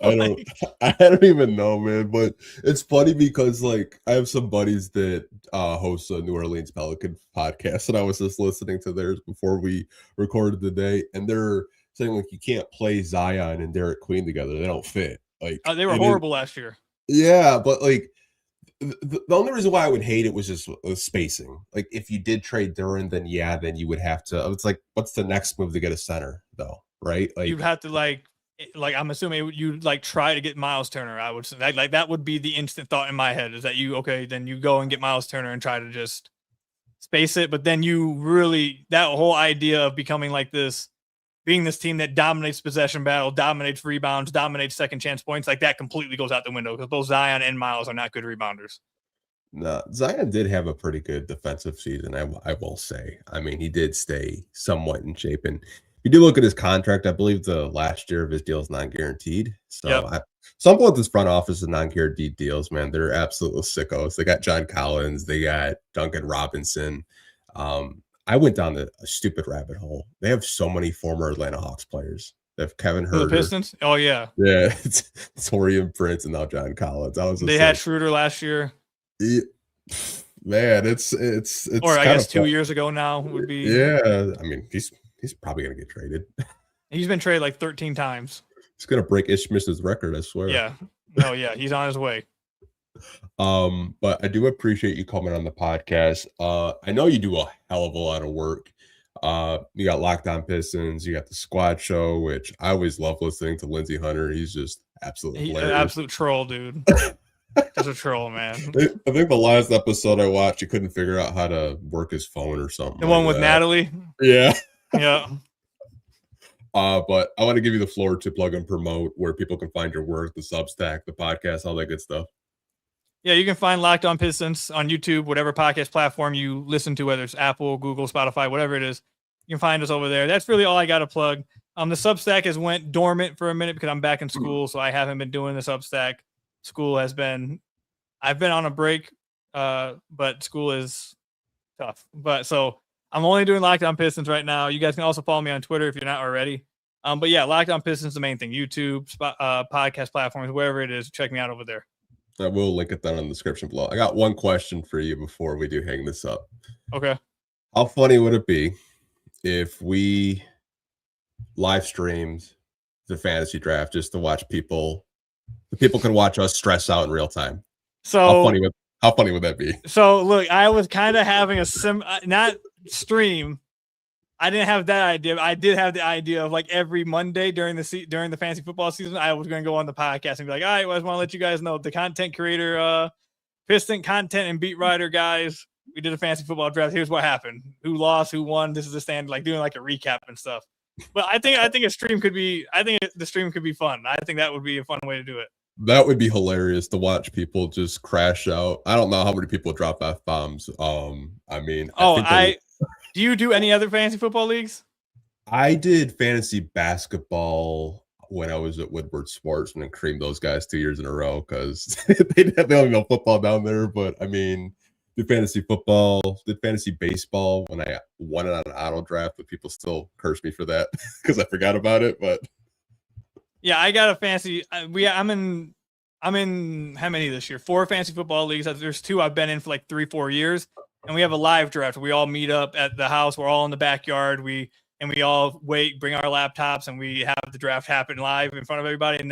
I don't even know, man. But it's funny because like I have some buddies that host a New Orleans Pelican podcast, and I was just listening to theirs before we recorded today, and they're saying like you can't play Zion and Derek Queen together; they don't fit. Like they were horrible last year. Yeah, but like the only reason why I would hate it was just spacing. Like if you did trade Duren, then you would have to. It's like, what's the next move to get a center though? Right? Like you'd have to like I'm assuming you'd like try to get Miles Turner. I would say like that would be the instant thought in my head is that then you go and get Miles Turner and try to just space it. But then you really that whole idea of becoming like this. Being this team that dominates possession battle, dominates rebounds, dominates second chance points, like that completely goes out the window because both Zion and Miles are not good rebounders. No, Zion did have a pretty good defensive season, I will say. I mean, he did stay somewhat in shape. And you do look at his contract, I believe the last year of his deal is non-guaranteed. So Yep. something with this front office of non-guaranteed deals, man, they're absolute sickos. They got John Collins, they got Duncan Robinson. I went down a stupid rabbit hole. They have so many former Atlanta Hawks players. They have Kevin For the Herter. Pistons? Oh, yeah. Yeah, it's Torian Prince and now John Collins. I was just They had Schroeder last year. Man, it's Or I guess 2 years ago now would be. Yeah, I mean, he's probably gonna get traded. He's been traded like 13 times. He's gonna break Ishmish's record, I swear. Yeah. No, yeah, he's on his way. But I do appreciate you coming on the podcast. I know you do a hell of a lot of work. You got Locked On Pistons, you got the Squad Show, which I always love listening to Lindsey Hunter. He's just absolutely An hilarious. absolute troll, dude. Just a troll, man. I think the last episode I watched, he couldn't figure out how to work his phone or something. The one with that. Natalie? Yeah. Yeah. But I want to give you the floor to plug and promote where people can find your work, the Substack, the podcast, all that good stuff. Yeah, you can find Locked On Pistons on YouTube, whatever podcast platform you listen to, whether it's Apple, Google, Spotify, whatever it is. You can find us over there. That's really all I got to plug. The Substack has went dormant for a minute because I'm back in school, so I haven't been doing the Substack. School has been, I've been on a break, but school is tough. But so I'm only doing Locked On Pistons right now. You guys can also follow me on Twitter if you're not already. But yeah, Locked On Pistons is the main thing. YouTube, podcast platforms, wherever it is, check me out over there. I will link it down in the description below. I got one question for you before we do hang this up. Okay. How funny would it be if we live streamed the fantasy draft just to watch people? The people can watch us stress out in real time. So how funny would that be? So look, I was kind of having a not stream. I didn't have that idea. I did have the idea of like every Monday during the fantasy football season, I was going to go on the podcast and be like, all right, well, I just want to let you guys know the content creator, Piston content and beat writer guys. We did a fantasy football draft. Here's what happened. Who lost? Who won? This is the stand. Like doing like a recap and stuff. But I think the stream could be fun. I think that would be a fun way to do it. That would be hilarious to watch people just crash out. I don't know how many people drop F-bombs. I mean, do you do any other fantasy football leagues? I did fantasy basketball when I was at Woodward Sports and then creamed those guys 2 years in a row because they only know football down there. But I mean, did fantasy football, did fantasy baseball when I won it on an auto draft, but people still curse me for that because I forgot about it. But yeah, I got a fantasy. I'm in how many this year? 4 fantasy football leagues. There's 2 I've been in for like 3-4 years, and we have a live draft. We all meet up at the house. We're all in the backyard. We all bring our laptops, and we have the draft happen live in front of everybody. And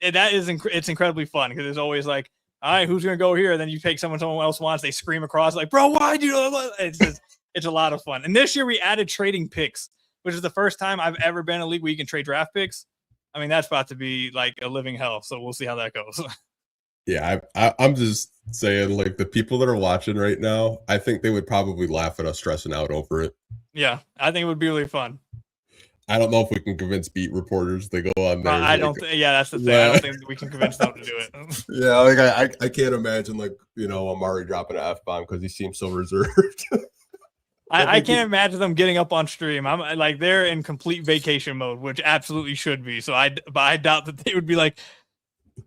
it's incredibly fun because there's always like, all right, who's gonna go here? And then you take someone else wants. They scream across like, bro, why do you? It's a lot of fun. And this year we added trading picks, which is the first time I've ever been in a league where you can trade draft picks. I mean, that's about to be like a living hell. So we'll see how that goes. Yeah, I'm just saying, like, the people that are watching right now, I think they would probably laugh at us stressing out over it. Yeah, I think it would be really fun. I don't know if we can convince beat reporters to go on there. That's the thing. I don't think we can convince them to do it. Yeah, like I can't imagine, like, Amari dropping an F-bomb because he seems so reserved. I can't imagine them getting up on stream. I'm like, they're in complete vacation mode, which absolutely should be. So but I doubt that they would be like,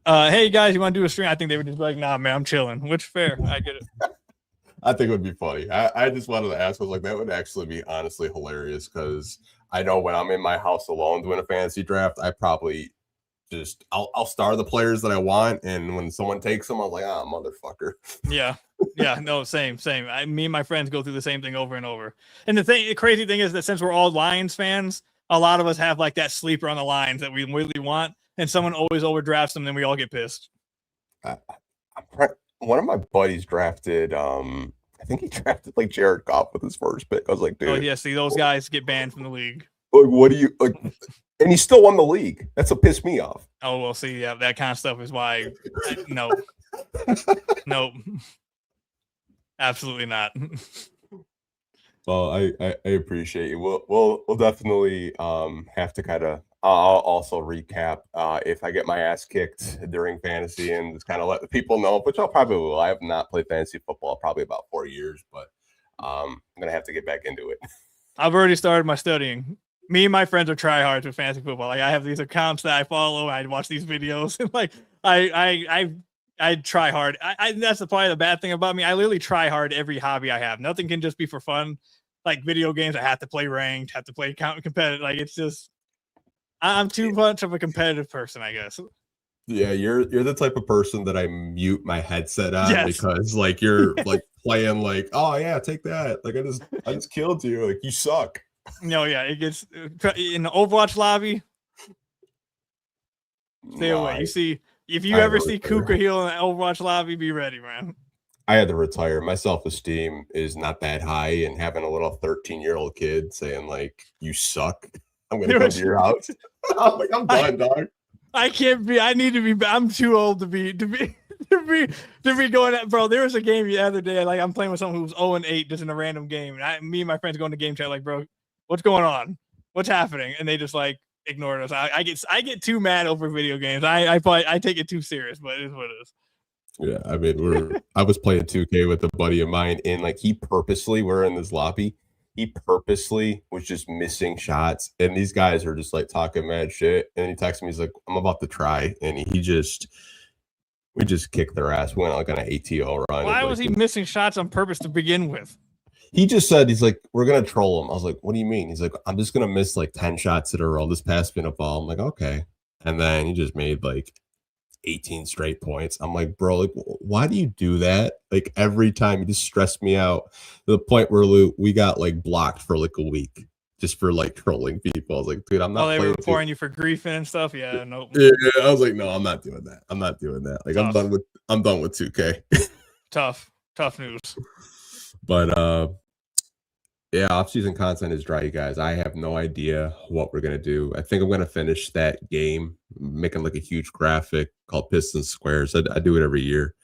hey guys, you want to do a stream? I think they would just be like, nah, man, I'm chilling. Which fair. I get it. I think it would be funny. I just wanted to ask, like, that would actually be honestly hilarious because I know when I'm in my house alone doing a fantasy draft, I probably just I'll star the players that I want, and when someone takes them, I'm like, motherfucker. Yeah. No, same. Me and my friends go through the same thing over and over. And the crazy thing is that since we're all Lions fans, a lot of us have like that sleeper on the Lions that we really want, and someone always overdrafts them, and then we all get pissed. One of my buddies drafted, I think he drafted like Jared Goff with his first pick. I was like, dude. Oh yeah, see, those guys get banned from the league. Like, what do you like? And he still won the league. That's what pissed me off. Oh well, see, yeah, that kind of stuff is why. No, absolutely not. Well, I appreciate you. We'll definitely have to kind of I'll also recap if I get my ass kicked during fantasy and just kind of let the people know, which I'll probably will. I have not played fantasy football probably about 4 years, but I'm going to have to get back into it. I've already started my studying. Me and my friends are tryhards with fantasy football. Like I have these accounts that I follow. I watch these videos and like I try hard. That's probably the bad thing about me. I literally try hard every hobby I have. Nothing can just be for fun. Like video games, I have to play ranked, have to play competitive. Like it's just, I'm too much of a competitive person, I guess. Yeah, you're the type of person that I mute my headset on because like you're like playing like, oh yeah, take that. Like I just killed you. Like you suck. No, yeah, it gets in the Overwatch lobby. Stay away. You see, if you ever see Ku Khahil in the Overwatch lobby, be ready, man. I had to retire. My self-esteem is not that high, and having a little 13-year-old kid saying like, you suck, I'm gonna come to your house. I'm like, I'm done, dog. I can't be. I need to be. I'm too old to be going at, bro. There was a game the other day. Like I'm playing with someone who's 0-8 just in a random game, and me and my friends go into game chat like, bro, what's going on? What's happening? And they just like ignored us. I get too mad over video games. I take it too serious, but it is what it is. Yeah, I mean, I was playing 2K with a buddy of mine, and like we're in this lobby. He purposely was just missing shots, and these guys are just like talking mad shit. And he texts me, he's like, "I'm about to try," and we just kicked their ass. We went like on an ATO run. Why was he missing shots on purpose to begin with? He just said, he's like, "We're gonna troll him." I was like, "What do you mean?" He's like, "I'm just gonna miss like 10 shots in a row. This pass been a ball." I'm like, "Okay," and then he just made like 18 straight points. I'm like, bro, like, why do you do that? Like every time, you just stress me out to the point where we got like blocked for like a week just for like trolling people. I was like, dude, I'm not. Oh, they were pouring you for griefing and stuff. Yeah, no. Yeah, I was like, no, I'm not doing that. I'm not doing that. Like, tough. I'm done with 2K. Tough news. But yeah, off-season content is dry, you guys. I have no idea what we're gonna do. I think I'm gonna finish that game, making like a huge graphic called Pistons Squares. I do it every year.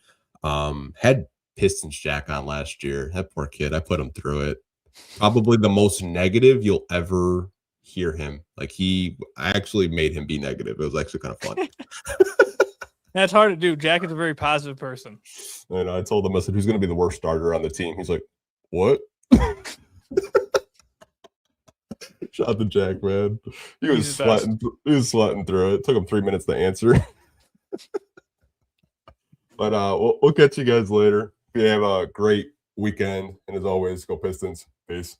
Had Pistons Jack on last year. That poor kid. I put him through it. Probably the most negative you'll ever hear him. Like I actually made him be negative. It was actually kind of fun. That's hard to do. Jack is a very positive person. And I told him, I said, who's gonna be the worst starter on the team? He's like, what? Shout out to Jack, man. He was sweating through it. It took him 3 minutes to answer. But we'll catch you guys later. You have a great weekend, and as always, go Pistons. Peace.